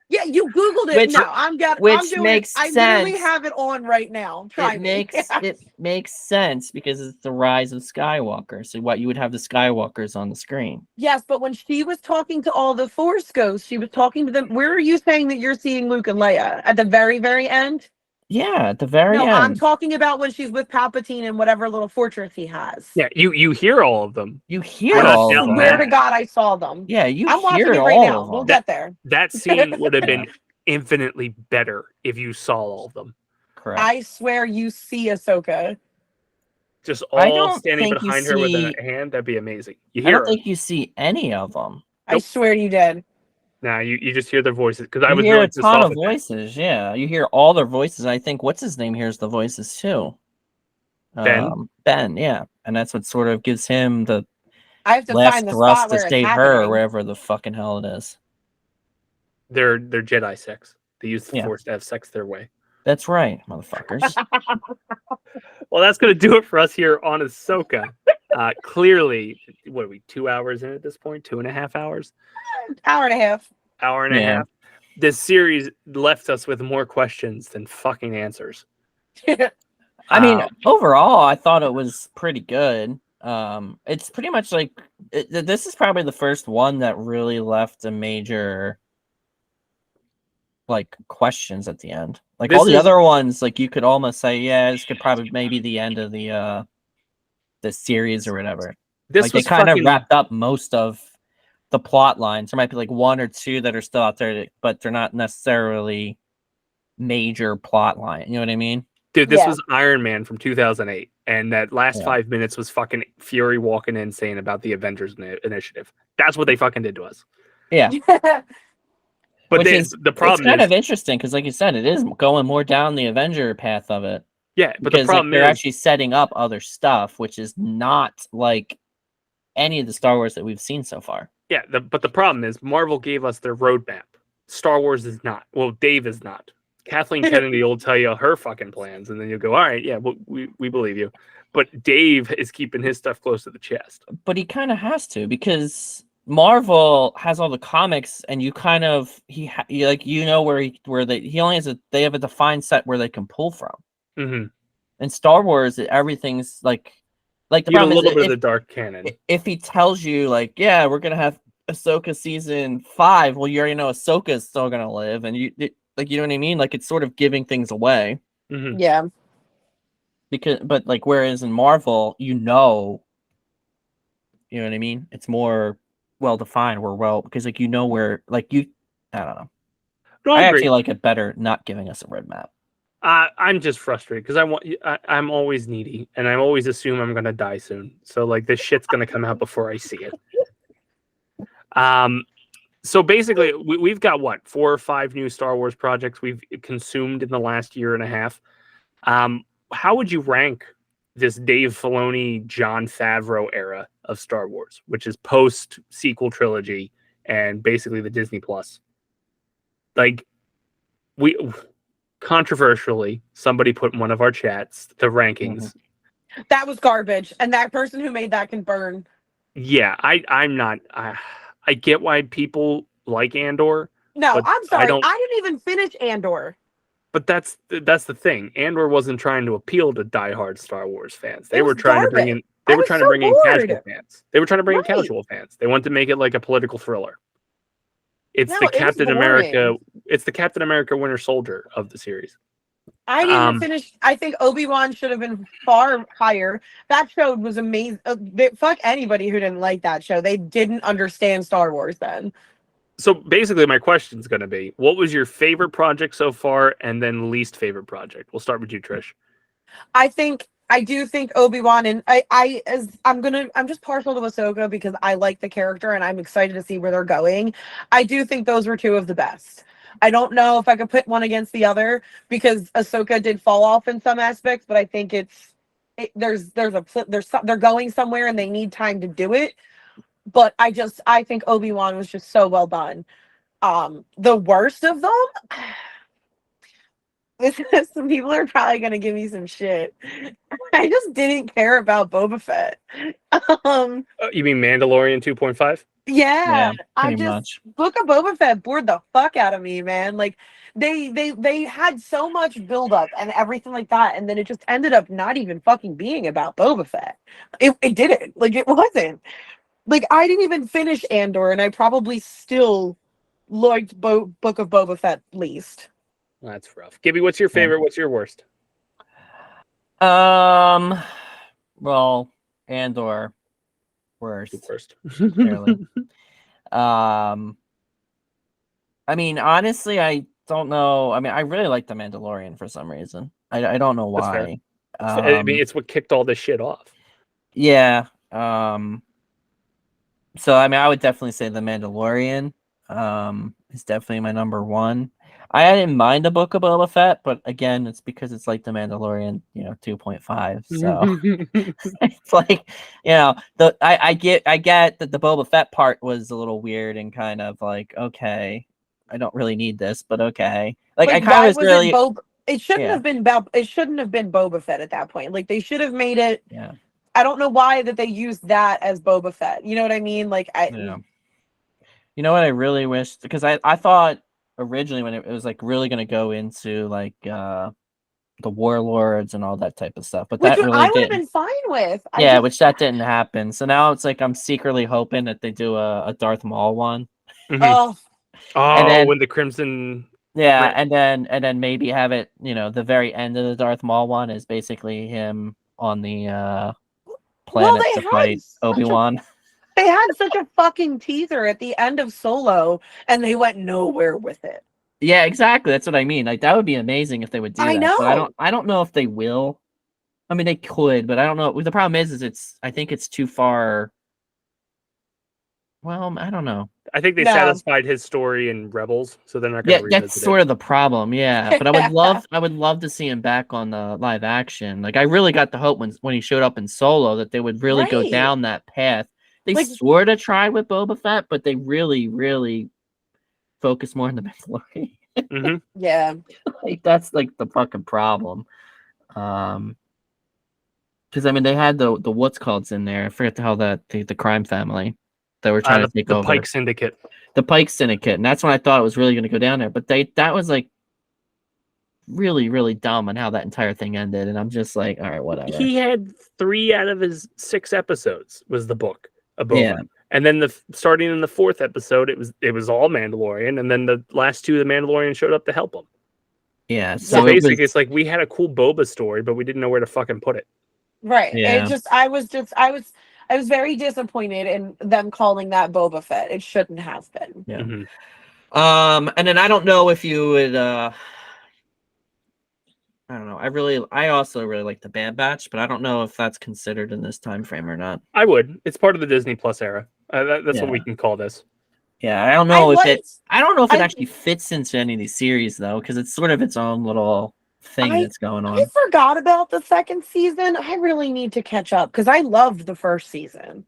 Yeah, you Googled it. Which makes sense. I literally have it on right now. It makes sense because it's the rise of Skywalker. So what you would have the Skywalkers on the screen. Yes, but when she was talking to all the Force ghosts, she was talking to them. Where are you saying that you're seeing Luke and Leia? At the very, very end? Yeah, at the very end. I'm talking about when she's with Palpatine in whatever little fortress he has. Yeah, you hear all of them. You hear all of them. I swear to God, I saw them. Yeah, I'm watching it right now. We'll get there. That scene would have been infinitely better if you saw all of them. Correct. I swear you see Ahsoka. Just I all don't standing think you behind her with a see- hand. That'd be amazing. You I hear don't her. think you see any of them. I swear you did. Nah, you just hear their voices because I You was hear really a pissed ton off of at that. voices. Yeah, you hear all their voices. I think what's his name hears the voices too. Ben? Ben, yeah, and that's what sort of gives him the I have to last find the thrust spot to where it's save her, or happening. wherever the fucking hell it is. They're Jedi sex. They use the Yeah. Force to have sex their way. That's right, motherfuckers. Well, that's going to do it for us here on Ahsoka. Clearly, what are we, 2 hours in at this point? 2.5 hours? Hour and a half. Hour and a half. This series left us with more questions than fucking answers. I mean, overall, I thought it was pretty good. It's pretty much like this is probably the first one that really left a major like questions at the end. Like This all the is- other ones, like you could almost say, yeah, this could probably maybe the end of the series or whatever. This Like was they kind of fucking- wrapped up most of the plot lines. There might be like one or two that are still out there, but they're not necessarily major plot line. You know what I mean? Dude, this Yeah. was Iron Man from 2008, and that last Yeah. 5 minutes was fucking Fury walking in saying about the Avengers Initiative. That's what they fucking did to us. Yeah. But Which is the problem it's kind is, of interesting because, like you said, it is going more down the Avenger path of it. yeah, but Because the problem they're is, actually setting up other stuff, which is not like any of the Star Wars that we've seen so far. yeah, but the problem is, Marvel gave us their roadmap. Star Wars is not. Well, Dave is not. Kathleen Kennedy will tell you her fucking plans, and then you'll go, all right, yeah, well, we believe you. But Dave is keeping his stuff close to the chest. But he kind of has to because Marvel has all the comics, and you kind of like you know where he only has they have a defined set where they can pull from. Mm-hmm. In Star Wars, everything's like the You get a problem little is bit of the dark canon. if he tells you like, yeah, we're gonna have Ahsoka season 5, well, you already know Ahsoka is still gonna live, and you know what I mean? Like it's sort of giving things away. Mm-hmm. Yeah. But like whereas in Marvel, you know what I mean? It's more well defined. Because like you know where like you I don't know. No, I agree. actually like it better not giving us a roadmap. I'm just frustrated because I'm always needy, and I always assume I'm gonna die soon. So like this shit's gonna come out before I see it. So basically, we've got what 4 or 5 new Star Wars projects we've consumed in the last year and a half. How would you rank this Dave Filoni, Jon Favreau era of Star Wars, which is post sequel trilogy and basically the Disney Plus? Like we controversially, somebody put in one of our chats the rankings. That was garbage, and that person who made that can burn. Yeah, I'm not. I get why people like Andor. No, but I'm sorry. I don't. I didn't even finish Andor. But that's the thing. Andor wasn't trying to appeal to diehard Star Wars fans. They It were was trying to bring in. garbage. They I were was trying so to bring in bored. casual fans. They were trying to bring in Right. casual fans. They wanted to make it like a political thriller. It's No, the it was Captain boring. America. It's the Captain America Winter Soldier of the series. I didn't even finish. I think Obi-Wan should have been far higher. That show was amazing. Fuck anybody who didn't like that show. They didn't understand Star Wars then. So basically, my question is going to be: what was your favorite project so far, and then least favorite project? We'll start with you, Trish. I do think Obi-Wan and I'm just partial to Ahsoka because I like the character and I'm excited to see where they're going. I do think those were 2 of the best. I don't know if I could put one against the other because Ahsoka did fall off in some aspects, but I think they're going somewhere and they need time to do it. But I think Obi-Wan was just so well done. The worst of them, some people are probably gonna give me some shit. I just didn't care about Boba Fett. You mean Mandalorian 2.5? Yeah, I pretty just much. Book of Boba Fett bored the fuck out of me, man. Like they had so much buildup and everything like that, and then it just ended up not even fucking being about Boba Fett. It didn't. Like it wasn't. Like I didn't even finish Andor, and I probably still liked Book of Boba Fett least. That's rough. Gibby, what's your favorite? What's your worst? Well, Andor worst. First. Clearly. I mean, honestly, I don't know. I mean, I really like The Mandalorian for some reason. I don't know That's fair. why. I mean, it's what kicked all this shit off. Yeah. So I mean, I would definitely say The Mandalorian is definitely my number one. I didn't mind the Book of Boba Fett, but again, it's because it's like The Mandalorian, 2.5. So it's like, I get that the Boba Fett part was a little weird and kind of like, okay, I don't really need this, but okay. Like I kind of was really it shouldn't have been Boba Fett at that point. Like they should have made it. Yeah. I don't know why that they used that as Boba Fett. You know what I mean? Like Yeah. You know what I really wished, because I thought originally when it was like really going to go into like the warlords and all that type of stuff, but which that really I would have didn't. been fine with. Which that didn't happen. So now it's like I'm secretly hoping that they do a Darth Maul one. Oh, And then, when the Crimson. Yeah, and then maybe have it, the very end of the Darth Maul one is basically him on the planet to fight Obi-Wan. They had such a fucking teaser at the end of Solo, and they went nowhere with it. Yeah, exactly. That's what I mean. Like that would be amazing if they would do that. I know. But I don't know if they will. I mean, they could, but I don't know. The problem is I think it's too far. Well, I don't know. I think they satisfied his story in Rebels, so they're not going to revisit that's sort of the problem. Yeah, but I would love to see him back on the live action. Like I really got the hope when he showed up in Solo that they would really go down that path. They sort of tried with Boba Fett, but they really, really focus more on the Mandalorian. Yeah, like that's like the fucking problem. Because I mean they had the what's called in there. I forget the hell the crime family that were trying to take over. The Pike Syndicate. The Pike Syndicate, and that's when I thought it was really going to go down there. But that was like really, really dumb on how that entire thing ended, and I'm just like, all right, whatever. He had 3 out of his 6 episodes was the book of Boba. Yeah. And then starting in the 4th episode, it was all Mandalorian, and then the last 2 of the Mandalorian showed up to help him. Yeah, so basically, it's like we had a cool Boba story, but we didn't know where to fucking put it. Right. Yeah. I was very disappointed in them calling that Boba Fett. It shouldn't have been. Yeah. Mm-hmm. And then I don't know if you would. I don't know. I also really like the Bad Batch, but I don't know if that's considered in this time frame or not. I would. It's part of the Disney Plus era. That's what we can call this. Yeah, I don't know if it actually fits into any of these series though, because it's sort of its own little thing that's going on. I forgot about the 2nd season. I really need to catch up because I loved the 1st season.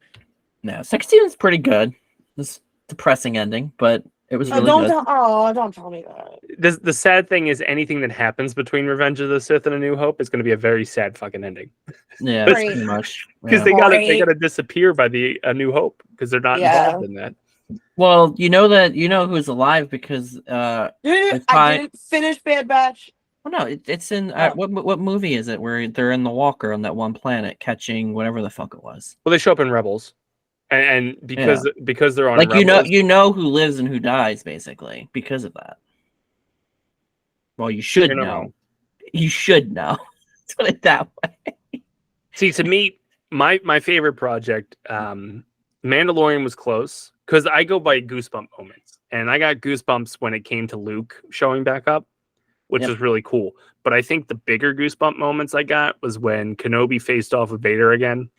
No, 2nd season's pretty good. This depressing ending, but it was really good. Don't tell me that. The sad thing is anything that happens between Revenge of the Sith and A New Hope is going to be a very sad fucking ending. Yeah, pretty much. Because they gotta disappear by the A New Hope because they're not involved in that. Well, you know who's alive because I didn't finish Bad Batch. Well, no, it's in what movie is it where they're in the walker on that one planet catching whatever the fuck it was? Well, they show up in Rebels, and because they're on like Rebels, you know who lives and who dies basically because of that. Well, you should know. You should know. Let's put it that way. See, to me, my favorite project, Mandalorian was close because I go by goosebump moments, and I got goosebumps when it came to Luke showing back up, which was really cool. But I think the bigger goosebump moments I got was when Kenobi faced off with Vader again.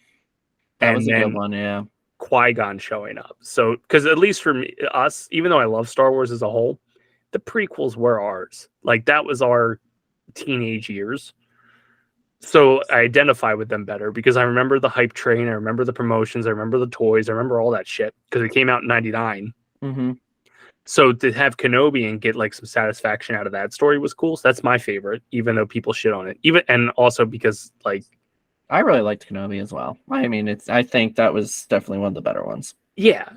That was a good one, yeah. Qui-Gon showing up. So, because at least for us, even though I love Star Wars as a whole, the prequels were ours. Like, that was our teenage years. So I identify with them better because I remember the hype train, I remember the promotions, I remember the toys, I remember all that shit because it came out in 99. Mm-hmm. So to have Kenobi and get like some satisfaction out of that story was cool. So that's my favorite, even though people shit on it. And also because like I really liked Kenobi as well. I mean, I think that was definitely one of the better ones. Yeah.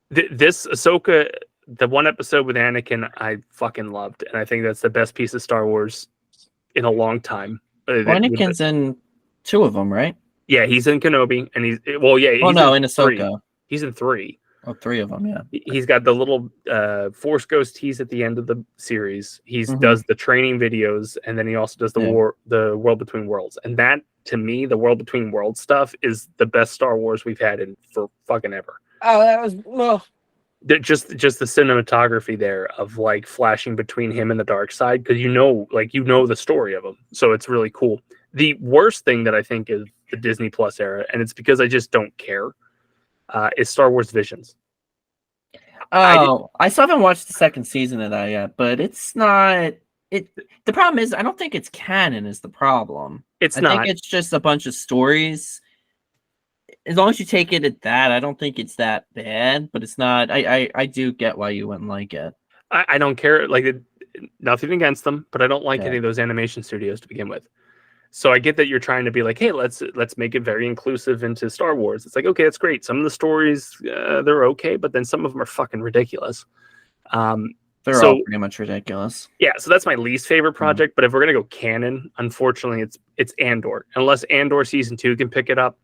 This Ahsoka, the one episode with Anakin, I fucking loved, and I think that's the best piece of Star Wars in a long time. Anakin's in 2 of them, right? Yeah, he's in Kenobi, and he's in Ahsoka. 3. He's in 3. Oh, 3 of them, yeah. He's got the little Force Ghost tease at the end of the series. He does the training videos, and then he also does the World Between Worlds. And that, to me, the World Between Worlds stuff is the best Star Wars we've had in for fucking ever. Oh, that was just the cinematography there of like flashing between him and the dark side, because you know the story of him, so it's really cool. The worst thing that I think is the Disney Plus era, and it's because I just don't care, is Star Wars Visions. Oh, I still haven't watched the second season of that yet, but it's not. The problem is I don't think it's canon is the problem. I think it's just a bunch of stories. As long as you take it at that, I don't think it's that bad, but it's not. I do get why you wouldn't like it. I don't care. Nothing against them, but I don't like any of those animation studios to begin with. So I get that you're trying to be like, hey, let's make it very inclusive into Star Wars. It's like, okay, that's great. Some of the stories, they're okay, but then some of them are fucking ridiculous. They're all pretty much ridiculous. Yeah, so that's my least favorite project. But if we're gonna go canon, unfortunately, it's Andor. Unless Andor season 2 can pick it up,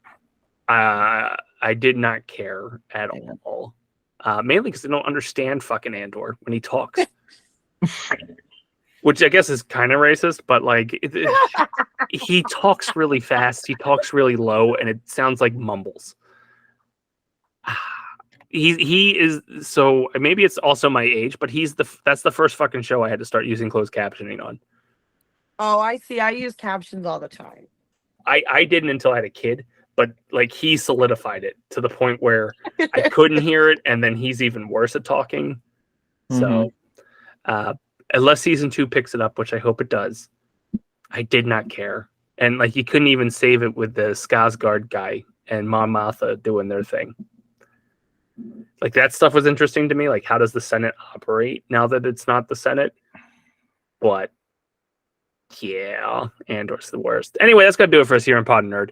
I did not care at all. Mainly because I don't understand fucking Andor when he talks. Which I guess is kind of racist, but he talks really fast, he talks really low, and it sounds like mumbles. He is, so maybe it's also my age, but that's the first fucking show I had to start using closed captioning on. Oh, I see. I use captions all the time. I didn't until I had a kid, but he solidified it to the point where I couldn't hear it, and then he's even worse at talking. So unless season 2 picks it up, which I hope it does, I did not care. And you couldn't even save it with the Skarsgård guy and Mon Mothma doing their thing. That stuff was interesting to me. How does the Senate operate now that it's not the Senate? But yeah, Andor's the worst. Anyway, that's gonna do it for us here on Podern Nerd.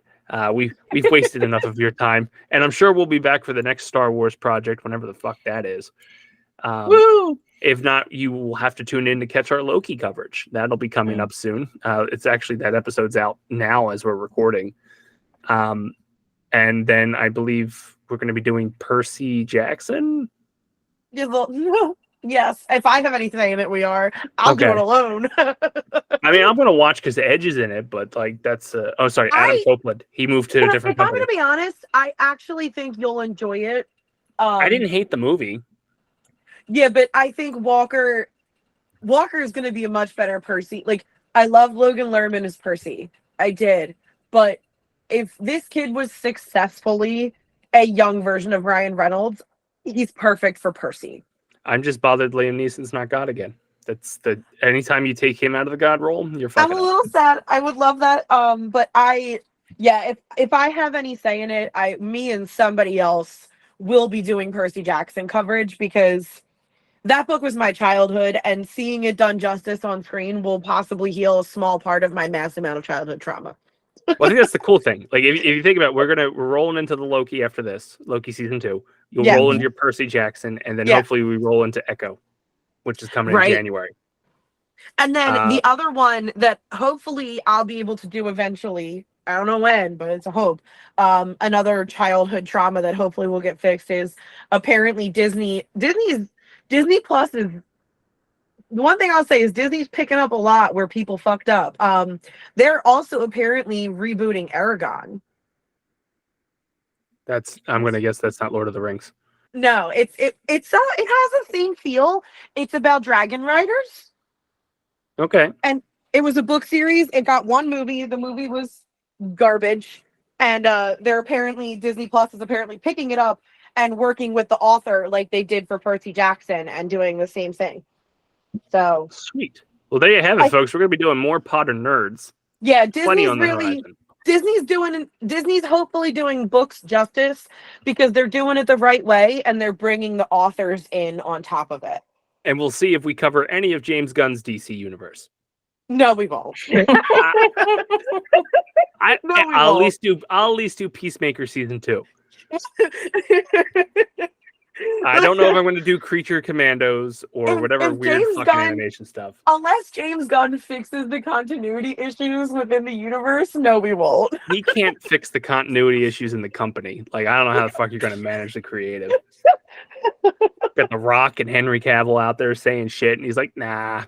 We've wasted enough of your time, and I'm sure we'll be back for the next Star Wars project, whenever the fuck that is. Woo! If not, you will have to tune in to catch our Loki coverage. That'll be coming up soon. It's actually, that episode's out now as we're recording. And then I believe we're going to be doing Percy Jackson. Yes, if I have anything in it, we are. I'll do it alone. I mean, I'm going to watch because Edge is in it, but that's Adam Copeland. He moved to a different company. I'm going to be honest, I actually think you'll enjoy it. I didn't hate the movie. Yeah, but I think Walker is going to be a much better Percy. I love Logan Lerman as Percy. I did. But if this kid was successfully a young version of Ryan Reynolds, he's perfect for Percy. I'm just bothered Liam Neeson's not God again. Anytime you take him out of the God role, you're fucking I'm a little sad. I would love that. But if I have any say in it, me and somebody else will be doing Percy Jackson coverage, because that book was my childhood, and seeing it done justice on screen will possibly heal a small part of my massive amount of childhood trauma. Well, I think that's the cool thing. If you think about it, we're rolling into the Loki after this, Loki season 2. You'll roll into your Percy Jackson, and then hopefully we roll into Echo, which is coming in January. And then the other one that hopefully I'll be able to do eventually, I don't know when, but it's a hope. Another childhood trauma that hopefully will get fixed is apparently Disney Plus is, the one thing I'll say is Disney's picking up a lot where people fucked up. They're also apparently rebooting Aragon. I'm gonna guess that's not Lord of the Rings. No, it has the same feel. It's about dragon riders. Okay. And it was a book series. It got one movie. The movie was garbage. And Disney Plus is apparently picking it up and working with the author like they did for Percy Jackson and doing the same thing. So sweet. Well, there you have it, folks. We're going to be doing more Podern Nerds. Yeah, Disney's hopefully doing books justice, because they're doing it the right way and they're bringing the authors in on top of it. And we'll see if we cover any of James Gunn's DC universe. No, we won't. I'll at least do Peacemaker season 2. I don't know if I'm going to do Creature Commandos or whatever weird fucking animation stuff. Unless James Gunn fixes the continuity issues within the universe, no, we won't. He can't fix the continuity issues in the company. I don't know how the fuck you're going to manage the creative. Got The Rock and Henry Cavill out there saying shit, and he's like, "Nah,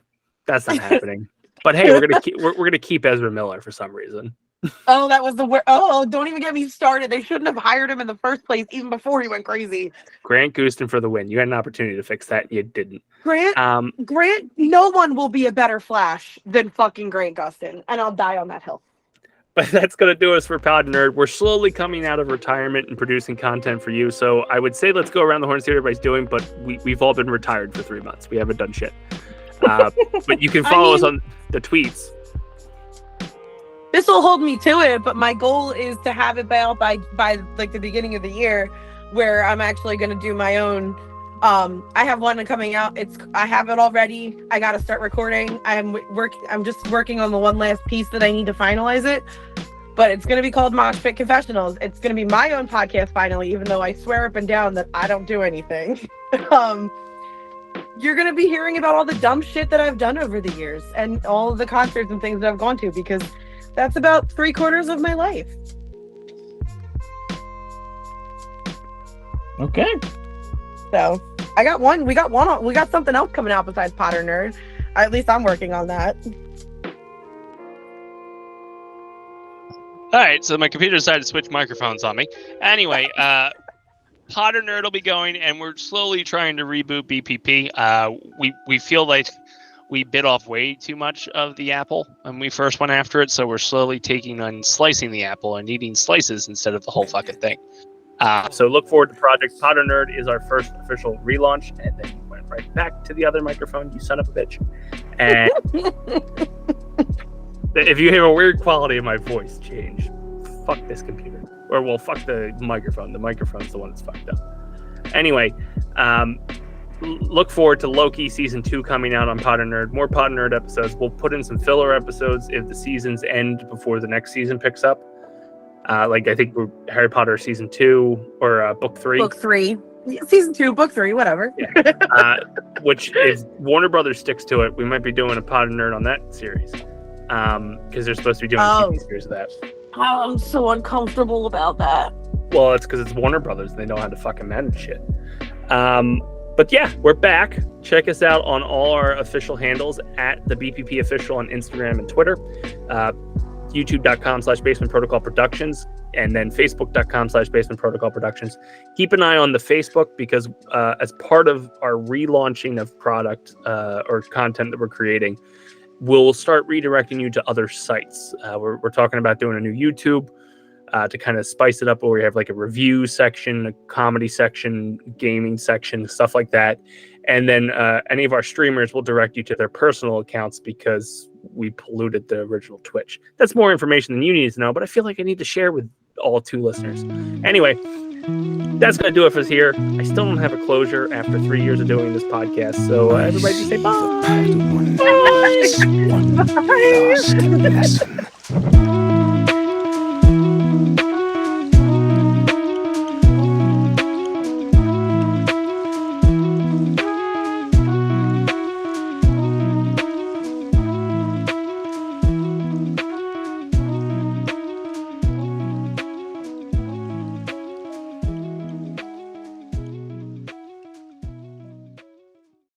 that's not happening." But hey, we're gonna keep Ezra Miller for some reason. Oh, that was the word. Oh, don't even get me started. They shouldn't have hired him in the first place, even before he went crazy. Grant Gustin for the win. You had an opportunity to fix that. You didn't. Grant, no one will be a better Flash than fucking Grant Gustin, and I'll die on that hill. But that's going to do us for Podern Nerd. We're slowly coming out of retirement and producing content for you. So I would say let's go around the horn and see what everybody's doing, but we've all been retired for 3 months. We haven't done shit. But you can follow us on the tweets. This will hold me to it, but my goal is to have it out by like the beginning of the year, where I'm actually going to do my own. I have one coming out. I have it already. I got to start recording. I'm just working on the one last piece that I need to finalize it. But it's going to be called Mosh Pit Confessionals. It's going to be my own podcast finally, even though I swear up and down that I don't do anything. You're going to be hearing about all the dumb shit that I've done over the years and all of the concerts and things that I've gone to, because that's about 3/4 of my life. Okay. So we got something else coming out besides Podern Nerd. At least I'm working on that. All right, so my computer decided to switch microphones on me. Anyway, Podern Nerd will be going, and we're slowly trying to reboot BPP. We feel like we bit off way too much of the apple when we first went after it, so we're slowly taking on slicing the apple and eating slices instead of the whole fucking thing. So look forward to Project Podern Nerd is our first official relaunch, and then you went right back to the other microphone, you son of a bitch. And if you hear a weird quality of my voice change, fuck this computer. Or, well, fuck the microphone. The microphone's the one that's fucked up. Anyway, look forward to Loki Season 2 coming out on Podern Nerd. More Podern Nerd episodes. We'll put in some filler episodes if the seasons end before the next season picks up. Like, I think we're Harry Potter Season 2 or Book 3. Book 3. Season 2, Book 3, whatever. Yeah. Which, if Warner Brothers sticks to it, we might be doing a Podern Nerd on that series. Because they're supposed to be doing a TV series of that. Oh, I'm so uncomfortable about that. Well, it's because it's Warner Brothers and they know how to fucking manage shit. But yeah, we're back. Check us out on all our official handles at the BPP Official on Instagram and Twitter. YouTube.com/Basement Protocol Productions, and then Facebook.com/Basement Protocol Productions. Keep an eye on the Facebook because as part of our relaunching of product or content that we're creating, we'll start redirecting you to other sites. We're talking about doing a new YouTube to kind of spice it up, where we have like a review section, a comedy section, gaming section, stuff like that. And then any of our streamers will direct you to their personal accounts because we polluted the original Twitch. That's more information than you need to know, but I feel like I need to share with all 2 listeners. Anyway, that's going to do it for us here. I still don't have a closure after 3 years of doing this podcast. So everybody just say bye. Bye.